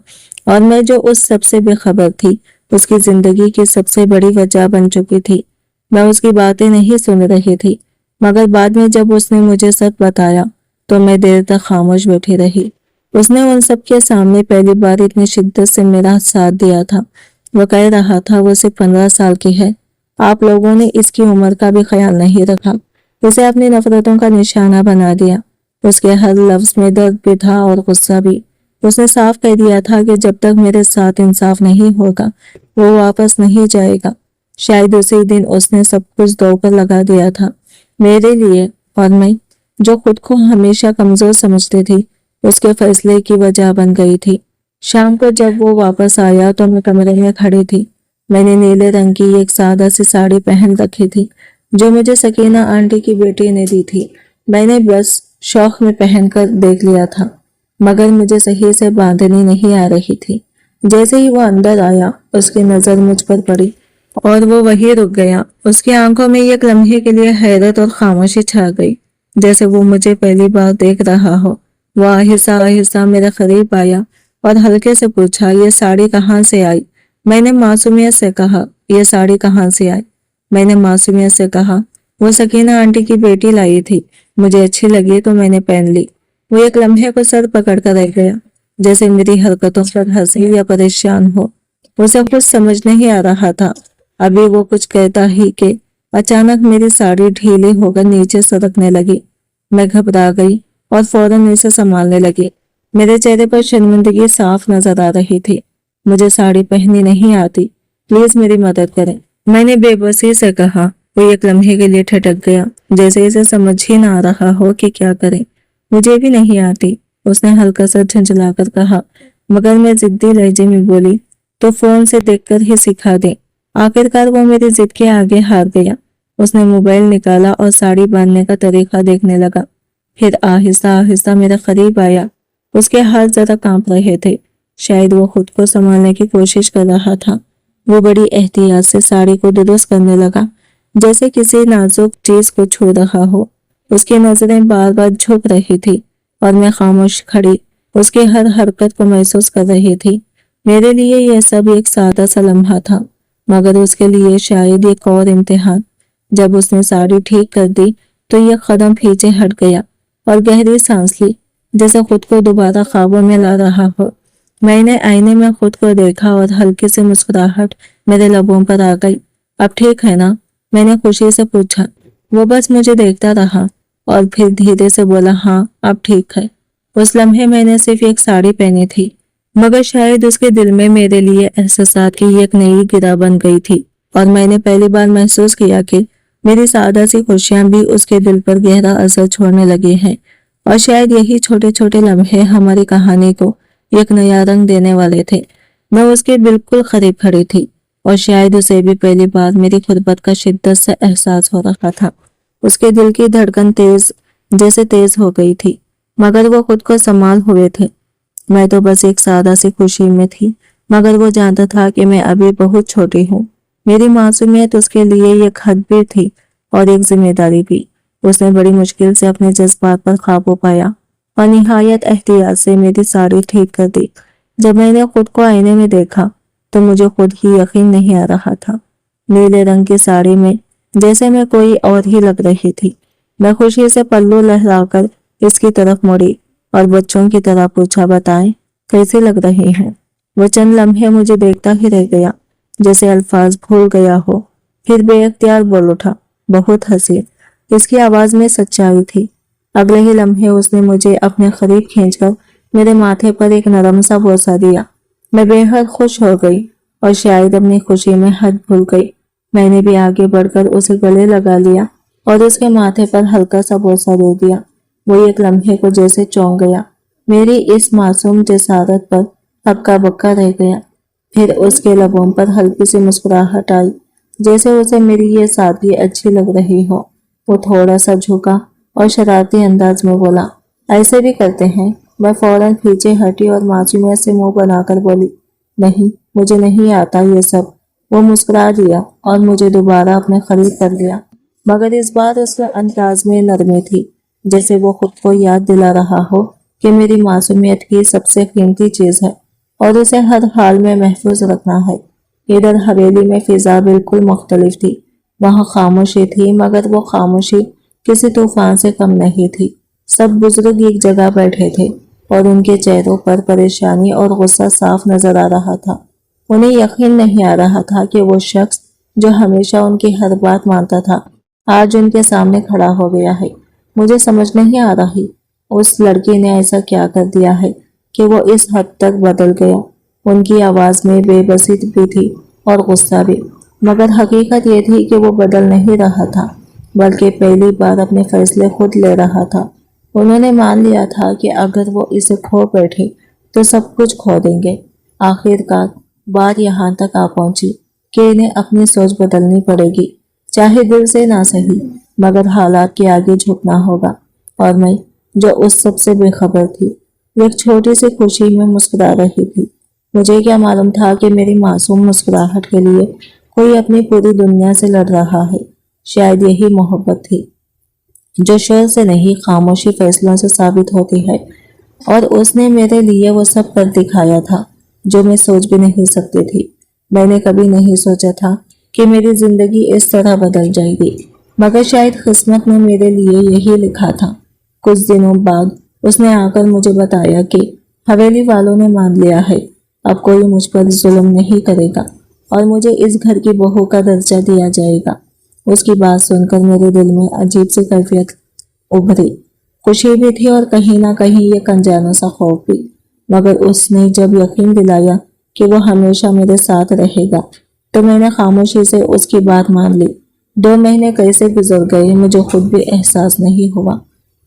اور میں جو اس سب سے بے خبر تھی اس کی زندگی کی سب سے بڑی وجہ بن چکی تھی۔ میں اس کی باتیں نہیں سن رہی تھی مگر بعد میں جب اس نے مجھے سچ بتایا تو میں دیر تک خاموش بیٹھی رہی۔ اس نے ان سب کے سامنے پہلی بار اتنی شدت سے میرا ساتھ دیا تھا۔ وہ کہہ رہا تھا وہ صرف 15 سال کی ہے، آپ لوگوں نے اس کی عمر کا بھی خیال نہیں رکھا، اسے اپنی نفرتوں کا نشانہ بنا دیا۔ اس کے ہر لفظ میں درد بھی تھا اور غصہ بھی۔ اس نے صاف کہہ دیا تھا کہ جب تک میرے ساتھ انصاف نہیں ہوگا وہ واپس نہیں جائے گا۔ شاید اسی دن اس نے سب کچھ دو پر لگا دیا تھا میرے لیے، اور میں جو خود کو ہمیشہ کمزور سمجھتی تھی اس کے فیصلے کی وجہ بن گئی تھی۔ شام کو جب وہ واپس آیا تو میں کمرے میں کھڑی تھی۔ میں نے نیلے رنگ کی ایک سادہ سی ساڑی پہن رکھی تھی جو مجھے سکینہ آنٹی کی بیٹی نے دی تھی۔ میں نے بس شوق میں پہن کر دیکھ لیا تھا مگر مجھے صحیح سے باندھنی نہیں آ رہی تھی۔ جیسے ہی وہ اندر آیا اس کی نظر مجھ پر پڑی اور وہ وہی رک گیا۔ اس کی آنکھوں میں ایک لمحے کے لیے حیرت اور خاموشی چھا گئی جیسے وہ مجھے پہلی بار دیکھ رہا ہو۔ وہ آہستہ آہستہ میرے قریب آیا اور ہلکے سے پوچھا، یہ ساڑی کہاں سے آئی؟ میں نے معصومیت سے کہا، یہ ساڑی کہاں سے آئی؟ میں نے معصومیت سے کہا، وہ سکینہ آنٹی کی بیٹی لائی تھی، مجھے اچھی لگی تو میں نے پہن لی۔ وہ ایک لمحے کو سر پکڑ کر رہ گیا جیسے میری حرکتوں پر ہنسی یا پریشان ہو۔ اسے کچھ سمجھ نہیں آ رہا تھا۔ ابھی وہ کچھ کہتا ہی کہ اچانک میری ساڑی ڈھیلی ہو کر نیچے سرکنے لگی۔ میں گھبرا گئی اور فوراً اسے سنبھالنے لگی۔ میرے چہرے پر شرمندگی صاف نظر آ رہی تھی۔ مجھے ساڑی پہنی نہیں آتی، پلیز میری مدد کریں، میں نے بے بسی سے کہا۔ وہ ایک لمحے کے لیے ٹھٹک گیا جیسے اسے سمجھ ہی نہ آ رہا ہو کہ کیا کرے۔ مجھے بھی نہیں آتی، اس نے ہلکا سا جھنجھلا کر کہا مگر میں ضدی لہجے میں بولی، تو فون سے دیکھ کر ہی سکھا دیں۔ آخرکار وہ میری ضد کے آگے ہار گیا۔ اس نے موبائل نکالا اور ساڑی باندھنے کا طریقہ دیکھنے لگا، پھر آہستہ آہستہ میرے قریب آیا۔ اس کے ہاتھ ذرا کانپ رہے تھے، شاید وہ خود کو سنبھالنے کی کوشش کر رہا تھا۔ وہ بڑی احتیاط سے ساڑی کو درست کرنے لگا جیسے کسی نازک چیز کو چھو رہا ہو۔ اس کی نظریں بار بار جھک رہی تھی اور میں خاموش کھڑی اس کی ہر حرکت کو محسوس کر رہی تھی۔ میرے لیے یہ سب ایک سادہ سا لمحہ تھا مگر اس کے لیے شاید ایک اور امتحان۔ جب اس نے ساڑی ٹھیک کر دی تو یہ قدم پیچھے ہٹ گیا اور گہری سانس لی جیسے خود کو دوبارہ خوابوں میں لا رہا ہو۔ میں نے آئینے میں خود کو دیکھا اور ہلکی سی مسکراہٹ میرے لبوں پر آ گئی۔ اب ٹھیک ہے نا؟ मैंने खुशी से पूछा। वो बस मुझे देखता रहा और फिर धीरे से बोला, हाँ अब ठीक है। उस लम्हे मैंने सिर्फ एक साड़ी पहनी थी, मगर शायद उसके दिल में मेरे लिए एहसासात की एक नई गिरा बन गई थी और मैंने पहली बार महसूस किया कि मेरी सादा सी खुशियां भी उसके दिल पर गहरा असर छोड़ने लगी हैं। और शायद यही छोटे छोटे लम्हे हमारी कहानी को एक नया रंग देने वाले थे। मैं उसके बिल्कुल करीब खड़ी थी और शायद उसे भी पहली बार मेरी गुर्बत का शिद्दत से एहसास हो रहा था। उसके दिल की धड़कन तेज हो गई थी, मगर वो खुद को संभाल हुए थे। मैं तो बस एक सादा सी खुशी में थी, मगर वो जानता था कि मैं अभी बहुत छोटी हूँ। मेरी मासूमियत उसके लिए एक हद भी थी और एक जिम्मेदारी भी। उसने बड़ी मुश्किल से अपने जज्बात पर काबू पाया और निहायत एहतियात से मेरी साड़ी ठीक कर दी। जब मैंने खुद को आईने में देखा तो मुझे खुद ही यकीन नहीं आ रहा था। नीले रंग की साड़ी में जैसे मैं कोई और ही लग रही थी। मैं खुशी से पल्लू लहराकर इसकी तरफ मुड़ी और बच्चों की तरह पूछा, बताएं कैसे लग रही हैं। वो चंद लम्हे मुझे देखता ही रह गया, जैसे अल्फाज भूल गया हो। फिर बेअख्तियार बोल उठा, बहुत हंसी। इसकी आवाज में सच्चाई थी। अगले ही लम्हे उसने मुझे अपने करीब खींचकर मेरे माथे पर एक नरम सा बोसा दिया। मैं बेहद खुश हो गई और शायद अपनी खुशी में हद भूल गई। मैंने भी आगे बढ़कर उसे गले लगा लिया और उसके माथे पर हल्का सा बोसा दे दिया। वो एक लम्हे को जैसे चौंक गया। मेरी इस मासूम जसारत पर हक्का बक्का रह गया। फिर उसके लबों पर हल्की सी मुस्कुराहट आई, जैसे उसे मेरी ये सादगी अच्छी लग रही हो। वो थोड़ा सा झुका और शरारती अंदाज में बोला, ऐसे भी करते हैं। मैं फौरन पीछे हटी और मासूमियत से मुंह बनाकर बोली, नहीं मुझे नहीं आता ये सब। वो मुस्कुरा दिया और मुझे दोबारा अपने करीब कर लिया, मगर इस बार उसके अंदाज में नरमी थी, जैसे वो खुद को याद दिला रहा हो कि मेरी मासूमियत की सबसे कीमती चीज है और उसे हर हाल में महफूज रखना है। इधर हवेली में फिजा बिल्कुल मुख्तलिफ थी। वहां खामोशी थी, मगर वो खामोशी किसी तूफान से कम नहीं थी। सब बुजुर्ग एक जगह बैठे थे और उनके चेहरों पर परेशानी और गुस्सा साफ नजर आ रहा था। उन्हें यकीन नहीं आ रहा था कि वो शख्स जो हमेशा उनकी हर बात मानता था, आज उनके सामने खड़ा हो गया है। मुझे समझ नहीं आ रही उस लड़की ने ऐसा क्या कर दिया है कि वो इस हद तक बदल गया। उनकी आवाज में बेबसी भी थी और गुस्सा भी, मगर हकीकत ये थी कि वो बदल नहीं रहा था, बल्कि पहली बार अपने फैसले खुद ले रहा था। उन्होंने मान लिया था कि अगर वो इसे खो बैठे तो सब कुछ खो देंगे। आखिरकार बात यहाँ तक आ पहुंची कि इन्हें अपनी सोच बदलनी पड़ेगी, चाहे दिल से ना सही, मगर हालात के आगे झुकना होगा। और मैं, जो उस सब से बेखबर थी, एक छोटी सी खुशी में मुस्कुरा रही थी। मुझे क्या मालूम था कि मेरी मासूम मुस्कुराहट के लिए कोई अपनी पूरी दुनिया से लड़ रहा है। शायद यही मोहब्बत थी, जो शोर से नहीं खामोशी फैसलों से साबित होती है। और उसने मेरे लिए वो सब कर दिखाया था जो मैं सोच भी नहीं सकती थी। मैंने कभी नहीं सोचा था कि मेरी जिंदगी इस तरह बदल जाएगी, मगर शायद किस्मत ने मेरे लिए यही लिखा था। कुछ दिनों बाद उसने आकर मुझे बताया कि हवेली वालों ने मान लिया है, अब कोई मुझ पर जुल्म नहीं करेगा और मुझे इस घर की बहू का दर्जा दिया जाएगा। उसकी बात सुनकर मेरे दिल में अजीब सी कैफियत उभरी। खुशी भी थी और कहीं ना कहीं ये अनजाना सा खौफ भी। मगर उसने जब यकीन दिलाया कि वो हमेशा मेरे साथ रहेगा, तो मैंने खामोशी से उसकी बात मान ली। 2 महीने कैसे गुजर गए मुझे खुद भी एहसास नहीं हुआ।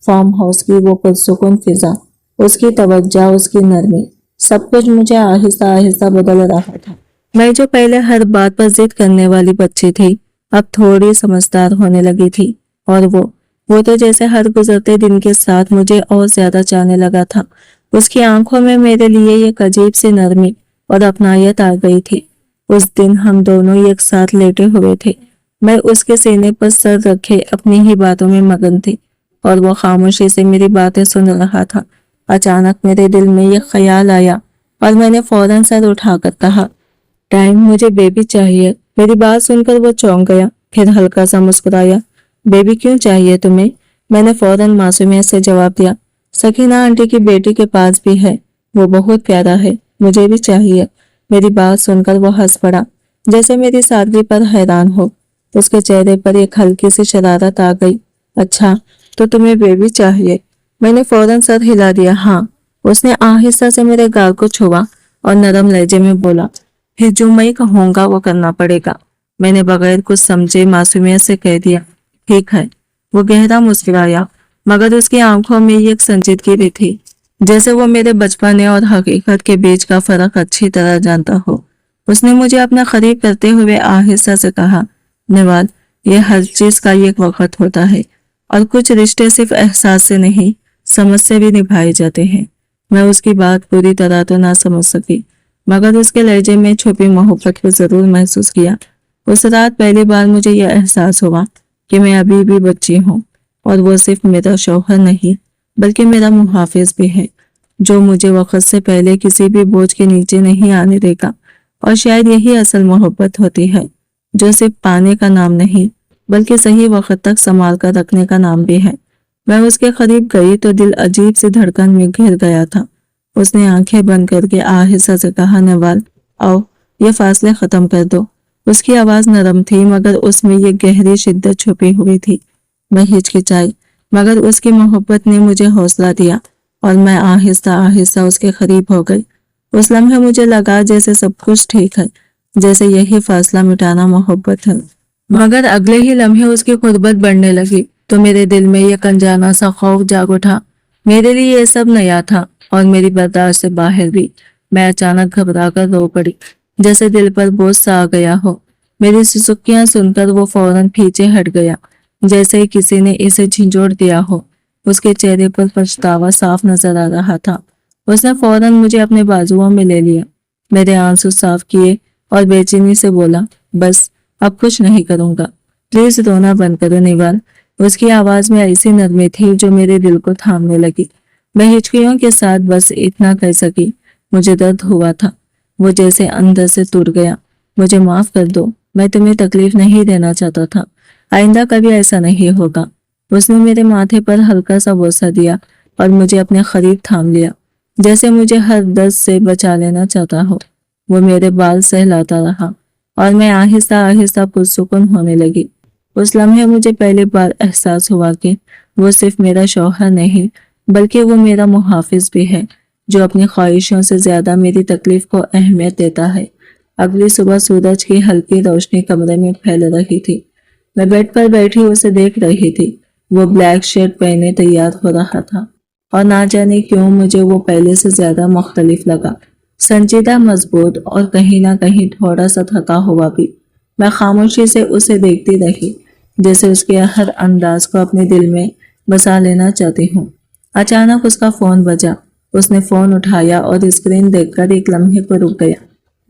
फार्म हाउस की वो पुरसुकून फिजा, उसकी तवज्जो, उसकी नरमी, सब कुछ मुझे आहिस्ता आहिस्ता बदल रहा था। मैं जो पहले हर बात पर जिद करने वाली बच्ची थी, अब थोड़ी समझदार होने लगी थी। और वो तो जैसे हर गुजरते दिन के साथ मुझे और ज्यादा चाहने लगा था। उसकी आंखों में मेरे लिए एक अजीब सी नरमी और अपनायत आ गई थी। उस दिन हम दोनों एक साथ लेटे हुए थे। मैं उसके सीने पर सर रखे अपनी ही बातों में मगन थी और वो खामोशी से मेरी बातें सुन रहा था। अचानक मेरे दिल में ये ख्याल आया और मैंने फौरन सर उठाकर कहा, टाइम, मुझे बेबी चाहिए। मेरी बात सुनकर वो चौंक गया, फिर हल्का सा मुस्कुराया। बेबी क्यों चाहिए तुम्हें? मैंने फौरन मासूमियत से जवाब दिया, सकीना आंटी की बेटी के पास भी है, वो बहुत प्यारा है, मुझे भी चाहिए। मेरी बात सुनकर वो हंस पड़ा, जैसे मेरी सादगी पर हैरान हो। उसके चेहरे पर एक हल्की सी शरारत आ गई। अच्छा, तो तुम्हें बेबी चाहिए? मैंने फौरन सर हिला दिया। हाँ। उसने आहिस्ता से मेरे गाल को छुआ और नरम लहजे में बोला, फिर जो मैं कहूंगा वो करना पड़ेगा। मैंने बगैर कुछ समझे मासूमियत से कह दिया, ठीक है। वो गहरा मुस्कुराया, मगर उसकी आंखों में एक संजीदगी भी थी, जैसे वो मेरे बचपने और हकीकत के बीच का फर्क अच्छी तरह जानता हो। उसने मुझे अपना करीब करते हुए आहिस्ता से कहा, निवाल, ये हर चीज का एक वक्त होता है और कुछ रिश्ते सिर्फ एहसास से नहीं, समझ से भी निभाए जाते हैं। मैं उसकी बात पूरी तरह तो ना समझ सकी, मगर उसके लहजे में छुपी मोहब्बत को जरूर महसूस किया। उस रात पहली बार मुझे यह एहसास हुआ कि मैं अभी भी बच्ची हूँ और वो सिर्फ मेरा शौहर नहीं बल्कि मेरा मुहाफिज भी है, जो मुझे वक्त से पहले किसी भी बोझ के नीचे नहीं आने देगा। और शायद यही असल मोहब्बत होती है, जो सिर्फ पाने का नाम नहीं बल्कि सही वक्त तक संभाल कर रखने का नाम भी है। मैं उसके करीब गई तो दिल अजीब सी धड़कन में घिर गया था। उसने आंखें बंद करके आहिस्ता से कहा, नवाल, आओ, ये फासले खत्म कर दो। उसकी आवाज नरम थी मगर उसमें ये गहरी शिद्दत छुपी हुई थी। मैं हिचकिचाई, मगर उसकी मोहब्बत ने मुझे हौसला दिया और मैं आहिस्ता आहिस्ता उसके करीब हो गई। उस लम्हे मुझे लगा जैसे सब कुछ ठीक है, जैसे यही फासला मिटाना मोहब्बत है। मगर अगले ही लम्हे उसकी गुर्बत बढ़ने लगी तो मेरे दिल में यह अनजाना सा खौफ जाग उठा। मेरे लिए ये सब नया था और मेरी बर्दाश्त से बाहर भी। मैं अचानक घबरा कर रो पड़ी, जैसे दिल पर बोझ सा आ गया हो। मेरी सुसुकियां सुनकर वो फौरन पीछे हट गया, जैसे ही किसी ने इसे झिंझोड़ दिया हो। उसके चेहरे पर पछतावा साफ नजर आ रहा था। उसने फौरन मुझे अपने बाजुओं में ले लिया, मेरे आंसू साफ किए और बेचैनी से बोला, बस अब कुछ नहीं करूंगा, प्लीज रोना बंद करो निवाल। उसकी आवाज में ऐसी नरमी थी जो मेरे दिल को थामने लगी। मैं हिचकियों के साथ बस इतना कह सकी, मुझे दर्द हुआ था। वो जैसे अंदर से टूट गया। मुझे माफ कर दो, मैं तुम्हें तकलीफ नहीं देना चाहता था, आइंदा कभी ऐसा नहीं होगा। उसने मेरे माथे पर हल्का सा बोसा दिया और मुझे अपने करीब थाम लिया, जैसे मुझे हर दर्द से बचा लेना चाहता हो। वो मेरे बाल सहलाता रहा और मैं आहिस्ता आहिस्ता पुरसुकून होने लगी। उस लम्हे मुझे पहली बार एहसास हुआ कि वो सिर्फ मेरा शौहर नहीं बल्कि वो मेरा मुहाफिज भी है, जो अपनी ख्वाहिशों से ज्यादा मेरी तकलीफ को अहमियत देता है। अगली सुबह सूरज की हल्की रोशनी कमरे में फैल रही थी। मैं बेड पर बैठी उसे देख रही थी। वो ब्लैक शर्ट पहने तैयार हो रहा था और ना जाने क्यों मुझे वो पहले से ज्यादा मुख्तलिफ लगा, संजीदा, मजबूत और कहीं ना कहीं थोड़ा सा थका हुआ भी। मैं खामोशी से उसे देखती रही, जैसे उसके हर अंदाज को अपने दिल में बसा लेना चाहती हूँ। अचानक उसका फोन बजा। उसने फोन उठाया और स्क्रीन देखकर एक लम्हे पर रुक गया।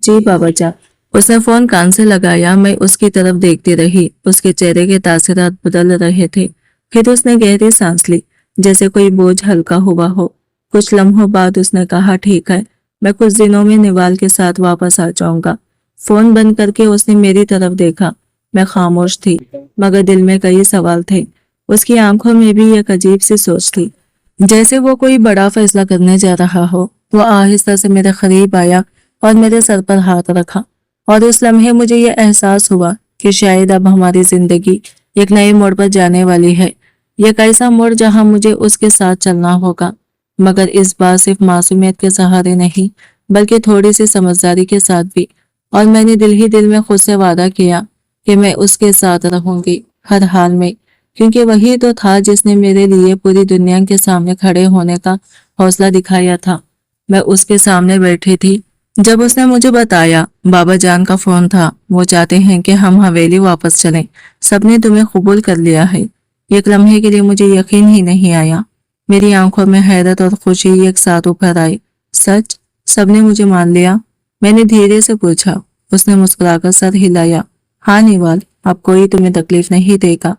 जी बाबा जा। उसने फोन कान से लगाया। मैं उसकी तरफ देखती रही। उसके चेहरे के तासरात बदल रहे थे। फिर उसने गहरी सांस ली, जैसे कोई बोझ हल्का हुआ हो। कुछ लम्हों बाद उसने कहा, ठीक है, मैं कुछ दिनों में निवाल के साथ वापस आ जाऊंगा। फोन बंद करके उसने मेरी तरफ देखा। मैं खामोश थी, मगर दिल में कई सवाल थे। उसकी आंखों में भी एक अजीब सी सोच थी, जैसे वो कोई बड़ा फैसला करने जा रहा हो। वो आहिस्ता से मेरे करीब आया और मेरे सर पर हाथ रखा और उस लम्हे मुझे यह एहसास हुआ कि शायद अब हमारी जिंदगी एक नए मोड़ पर जाने वाली है। एक ऐसा मोड़ जहां मुझे उसके साथ चलना होगा, मगर इस बार सिर्फ मासूमियत के सहारे नहीं बल्कि थोड़ी सी समझदारी के साथ भी। और मैंने दिल ही दिल में खुद से वादा किया कि मैं उसके साथ रहूंगी हर हाल में, क्योंकि वही तो था जिसने मेरे लिए पूरी दुनिया के सामने खड़े होने का हौसला दिखाया था। मैं उसके सामने बैठी थी जब उसने मुझे बताया, बाबा जान का फोन था, वो चाहते हैं कि हम हवेली वापस चलें, सबने तुम्हें कबूल कर लिया है। एक लम्हे के लिए मुझे यकीन ही नहीं आया। मेरी आंखों में हैरत और खुशी एक साथ उभर आई। सच? सबने मुझे मान लिया? मैंने धीरे से पूछा। उसने मुस्कुराकर सर हिलाया। हाँ निवाल, अब कोई तुम्हें तकलीफ नहीं देगा।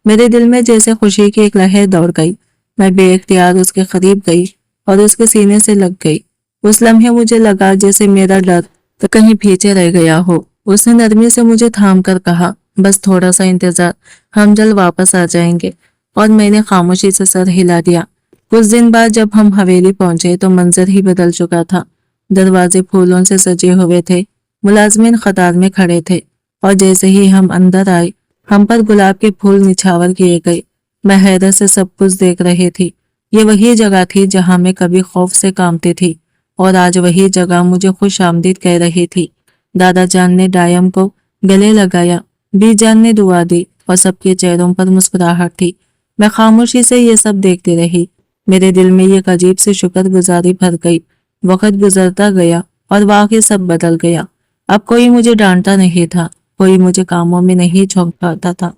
मेरे दिल में जैसे खुशी की एक लहर दौड़ गई। मैं बेख्तियार उसके करीब गई और उसके सीने से लग गई। उस लम्हे मुझे लगा जैसे मेरा डर तो कहीं पीछे रह गया हो। उसने नरमी से मुझे थाम कर कहा, बस थोड़ा सा इंतजार, हम जल्द वापस आ जाएंगे। और मैंने खामोशी से सर हिला दिया। कुछ दिन बाद जब हम हवेली पहुंचे तो मंजर ही बदल चुका था। दरवाजे फूलों से सजे हुए थे, मुलाजमीन कतार में खड़े थे और जैसे ही हम अंदर आए हम पर गुलाब के फूल निछावर किए गए। मैं हैरत से सब कुछ देख रही थी। ये वही जगह थी जहां मैं कभी खौफ से कांपती थी और आज वही जगह मुझे खुश आमदीद कह रही थी। दादा जान ने डायम को गले लगाया, बीजान ने दुआ दी और सबके चेहरों पर मुस्कुराहट थी। मैं खामोशी से ये सब देखती रही। मेरे दिल में एक अजीब सी शुक्रगुजारी भर गई। वक्त गुजरता गया और वाकई सब बदल गया। अब कोई मुझे डांटता नहीं था, कोई मुझे कामों में नहीं झोंकता था।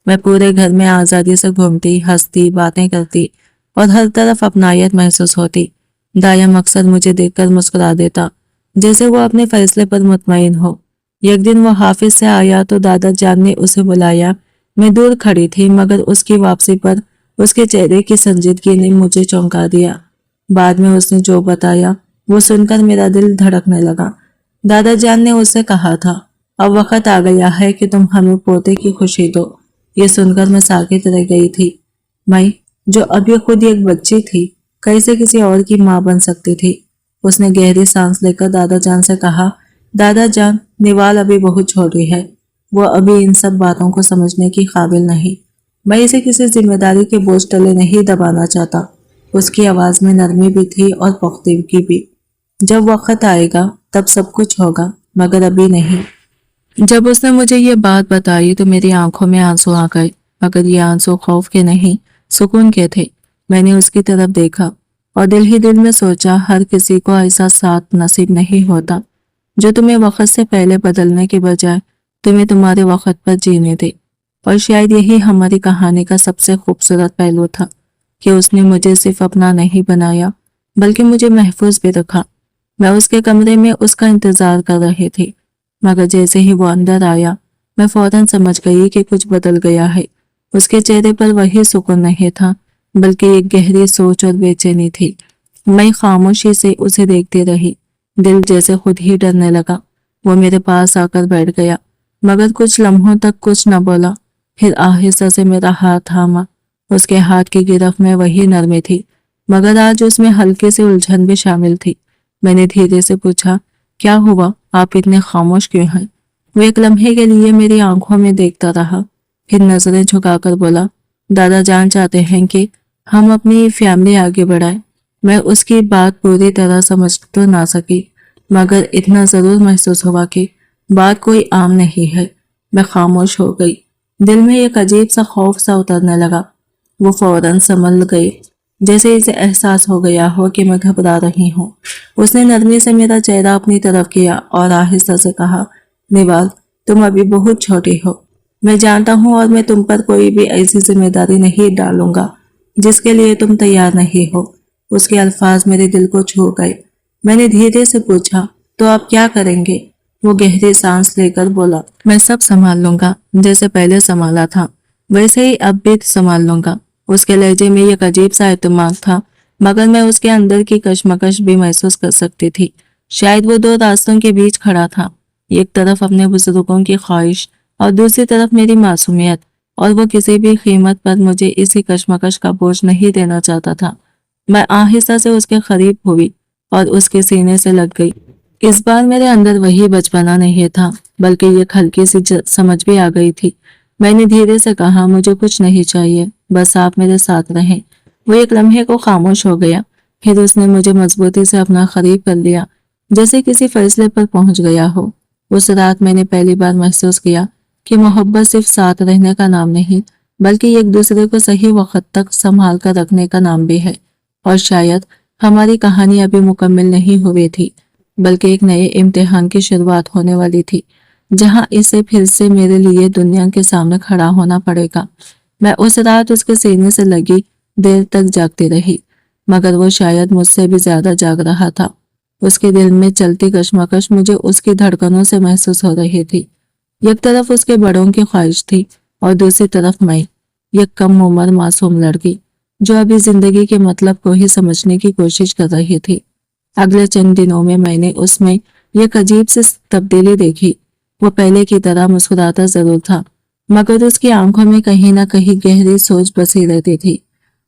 मैं पूरे घर में आजादी से घूमती, हंसती, बातें करती और हर तरफ अपनायत महसूस होती। दायम अक्सर मुझे देखकर मुस्कुरा देता, जैसे वो अपने फैसले पर मुतमईन हो। एक दिन वो हाफिज से आया तो दादा जान ने उसे बुलाया। मैं दूर खड़ी थी मगर उसकी वापसी पर उसके चेहरे की संजीदगी ने मुझे चौंका दिया। बाद में उसने जो बताया वो सुनकर मेरा दिल धड़कने लगा। दादा जान ने उससे कहा था, अब वक्त आ गया है कि तुम हमें पोते की खुशी दो। ये सुनकर मैं साकित रह गई थी। मैं जो अभी खुद एक बच्ची थी कैसे किसी और की मां बन सकती थी। उसने गहरी सांस लेकर दादा जान से कहा, दादा जान, निवाल अभी बहुत छोटी है, वो अभी इन सब बातों को समझने की काबिल नहीं। मैं इसे किसी जिम्मेदारी के बोझ तले नहीं दबाना चाहता। उसकी आवाज में नरमी भी थी और पुख्तगी भी। जब वक्त आएगा तब सब कुछ होगा, मगर अभी नहीं। जब उसने मुझे ये बात बताई तो मेरी आंखों में आंसू आ गए, मगर ये आंसू खौफ के नहीं, सुकून के थे। मैंने उसकी तरफ देखा और दिल ही दिल में सोचा, हर किसी को ऐसा साथ नसीब नहीं होता जो तुम्हें वक्त से पहले बदलने के बजाय तुम्हें तुम्हारे वक्त पर जीने दे। और शायद यही हमारी कहानी का सबसे खूबसूरत पहलू था कि उसने मुझे सिर्फ अपना नहीं बनाया बल्कि मुझे महफूज भी रखा। मैं उसके कमरे में उसका इंतजार कर रही थी, मगर जैसे ही वो अंदर आया मैं फौरन समझ गई कि कुछ बदल गया है। उसके चेहरे पर वही सुकून नहीं था बल्कि एक गहरी सोच और बेचैनी थी। मैं खामोशी से उसे देखती रही, दिल जैसे खुद ही डरने लगा। वो मेरे पास आकर बैठ गया मगर कुछ लम्हों तक कुछ न बोला। फिर आहिस्ता से मेरा हाथ थामा। उसके हाथ की गिरफ्त में वही नरमी थी, मगर आज उसमें हल्की सी उलझन भी शामिल थी। मैंने धीरे से पूछा, क्या हुआ, आप इतने खामोश क्यों हैं? वो एक लम्हे के लिए मेरी आंखों में देखता रहा, फिर नजरें झुकाकर बोला, दादा जान चाहते हैं कि हम अपनी फैमिली आगे बढ़ाएं। मैं उसकी बात पूरी तरह समझ तो ना सकी, मगर इतना जरूर महसूस हुआ कि बात कोई आम नहीं है। मैं खामोश हो गई। दिल में एक अजीब सा खौफ सा उतरने लगा। वो फौरन संभल गई, जैसे इसे एहसास हो गया हो कि मैं घबरा रही हूँ। उसने नरमी से मेरा चेहरा अपनी तरफ किया और आहिस्ता से कहा, निवाल, तुम अभी बहुत छोटी हो। मैं जानता हूँ और मैं तुम पर कोई भी ऐसी जिम्मेदारी नहीं डालूंगा जिसके लिए तुम तैयार नहीं हो। उसके अल्फाज मेरे दिल को छू गए। मैंने धीरे से पूछा, तो आप क्या करेंगे? वो गहरी सांस लेकर बोला, मैं सब संभाल लूंगा, जैसे पहले संभाला था वैसे ही अब भी संभाल लूंगा। उसके लहजे में एक अजीब सा एतमाद था, मगर मैं उसके अंदर की कशमकश भी महसूस कर सकती थी। शायद वो दो रास्तों के बीच खड़ा था, एक तरफ अपने बुजुर्गों की ख्वाहिश और दूसरी तरफ मेरी मासूमियत, और वो किसी भी कीमत पर मुझे इसी कशमकश का बोझ नहीं देना चाहता था। मैं आहिस्ता से उसके करीब हुई और उसके सीने से लग गई। इस बार मेरे अंदर वही बचपना नहीं था बल्कि एक हल्की सी समझ भी आ गई थी। मैंने धीरे से कहा, मुझे कुछ नहीं चाहिए, बस आप मेरे साथ रहें। वो एक लम्हे को खामोश हो गया, फिर उसने मुझे मजबूती से अपना करीब कर लिया, जैसे किसी फैसले पर पहुंच गया हो। उस रात मैंने पहली बार महसूस किया कि मोहब्बत सिर्फ साथ रहने का नाम नहीं बल्कि एक दूसरे को सही वक्त तक संभाल कर रखने का नाम भी है। और शायद हमारी कहानी अभी मुकम्मल नहीं हुई थी बल्कि एक नए इम्तिहान की शुरुआत होने वाली थी, जहां इसे फिर से मेरे लिए दुनिया के सामने खड़ा होना पड़ेगा। मैं उस रात उसके सीने से लगी देर तक जागती रही, मगर वो शायद मुझसे भी ज्यादा जाग रहा था। उसके दिल में चलती कशमकश मुझे उसकी धड़कनों से महसूस हो रही थी। एक तरफ उसके बड़ों की ख्वाहिश थी और दूसरी तरफ मैं, एक कम उम्र मासूम लड़की जो अभी जिंदगी के मतलब को ही समझने की कोशिश कर रही थी। अगले चंद दिनों में मैंने उसमें एक अजीब सी तब्दीली देखी। वो पहले की तरह मुस्कुराता जरूर था, मगर उसकी आंखों में कहीं ना कहीं गहरी सोच बसी रहती थी।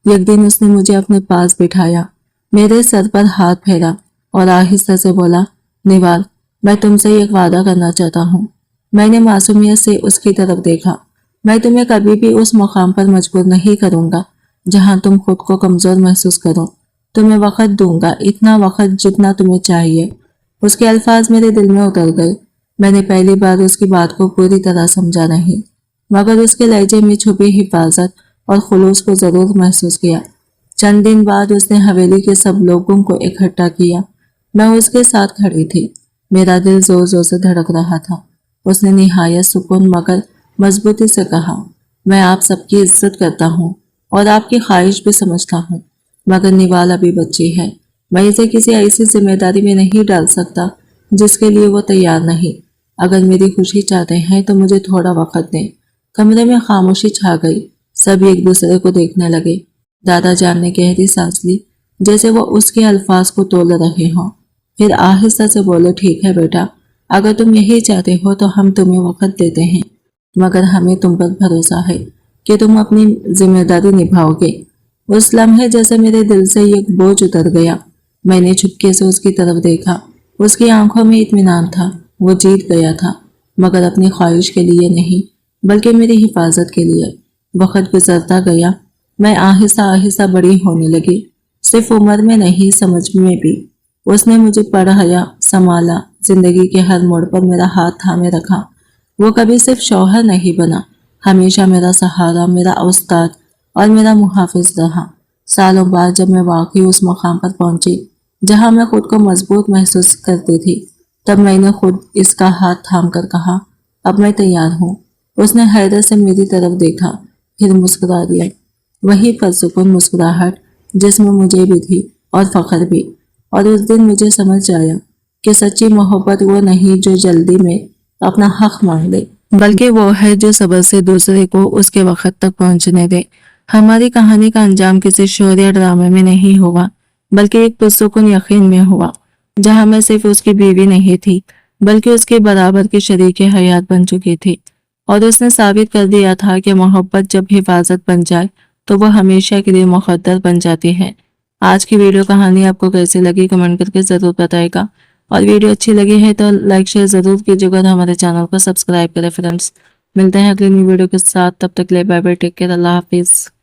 एक दिन उसने मुझे अपने पास बिठाया, मेरे सर पर हाथ फेरा और आहिस्ता से बोला, निवाल, मैं तुमसे एक वादा करना चाहता हूँ। मैंने मासूमियत से उसकी तरफ देखा। मैं तुम्हें कभी भी उस मुकाम पर मजबूर नहीं करूंगा जहां तुम खुद को कमजोर महसूस करो। तुम्हें वक्त दूंगा, इतना वक्त जितना तुम्हें चाहिए। उसके अल्फाज मेरे दिल में उतर गए। मैंने पहली बार उसकी बात को पूरी तरह समझा नहीं, मगर उसके लहजे में छुपी हिफाजत और खुलूस को जरूर महसूस किया। चंद दिन बाद उसने हवेली के सब लोगों को इकट्ठा किया। मैं उसके साथ खड़ी थी। मेरा दिल जोर जोर से धड़क रहा था। उसने निहायत सुकून मगर मजबूती से कहा, मैं आप सबकी इज्जत करता हूँ और आपकी ख्वाहिश भी समझता हूँ, मगर निवाल अभी बच्ची है। मैं इसे किसी ऐसी जिम्मेदारी में नहीं डाल सकता जिसके लिए वो तैयार नहीं। अगर मेरी खुशी चाहते हैं तो मुझे थोड़ा वक्त दें। कमरे में खामोशी छा गई। सब एक दूसरे को देखने लगे। दादा जान ने गहरी सांस ली, जैसे वो उसके अल्फाज को तोल रहे हों। फिर आहिस्ता से बोले, ठीक है बेटा, अगर तुम यही चाहते हो तो हम तुम्हें वक्त देते हैं, मगर हमें तुम पर भरोसा है कि तुम अपनी जिम्मेदारी निभाओगे। उस लम्हे जैसे मेरे दिल से एक बोझ उतर गया। मैंने चुपके से उसकी तरफ देखा। उसकी आंखों में इत्मीनान था। वो जीत गया था, मगर अपनी ख्वाहिश के लिए नहीं, बल्कि मेरी हिफाजत के लिए। वक्त गुजरता गया। मैं आहिस्ता आहिस्ता बड़ी होने लगी, सिर्फ उम्र में नहीं, समझ में भी। उसने मुझे पढ़ाया, संभाला, जिंदगी के हर मोड़ पर मेरा हाथ थामे रखा। वो कभी सिर्फ शौहर नहीं बना, हमेशा मेरा सहारा, मेरा उस्ताद और मेरा मुहाफिज रहा। सालों बाद जब मैं वाकई उस मुकाम पर पहुंची जहां मैं खुद को मजबूत महसूस करती थी, तब मैंने खुद इसका हाथ थाम कर कहा, अब मैं तैयार हूँ। उसने हैरत से मेरी तरफ देखा, फिर मुस्कुरा दिया। वही पुरसुकून मुस्कुराहट जिसमें मुझे भी थी और फख्र भी। और उस दिन मुझे समझ आया कि सच्ची मोहब्बत वो नहीं जो जल्दी में अपना हक मांग ले, बल्कि वो है जो सब्र से दूसरे को उसके वक्त तक पहुंचने दे। हमारी कहानी का अंजाम किसी शोर या ड्रामे में नहीं हुआ, बल्कि एक पुरसुकून यकीन में हुआ, जहां मैं सिर्फ उसकी बीवी नहीं थी, बल्कि उसके बराबर की शरीक हयात बन चुकी थी। और उसने साबित कर दिया था कि मोहब्बत जब हिफाजत बन जाए तो वह हमेशा के लिए मुक़द्दर बन जाती है। आज की वीडियो कहानी आपको कैसी लगी कमेंट करके ज़रूर बताएगा, और वीडियो अच्छी लगी है तो लाइक शेयर ज़रूर कीजिएगा और हमारे चैनल को सब्सक्राइब करें फ्रेंड्स। मिलते हैं अगली न्यू वीडियो के साथ, तब तक के लिए बाय बाय, टेक केयर, अल्लाह हाफिज़।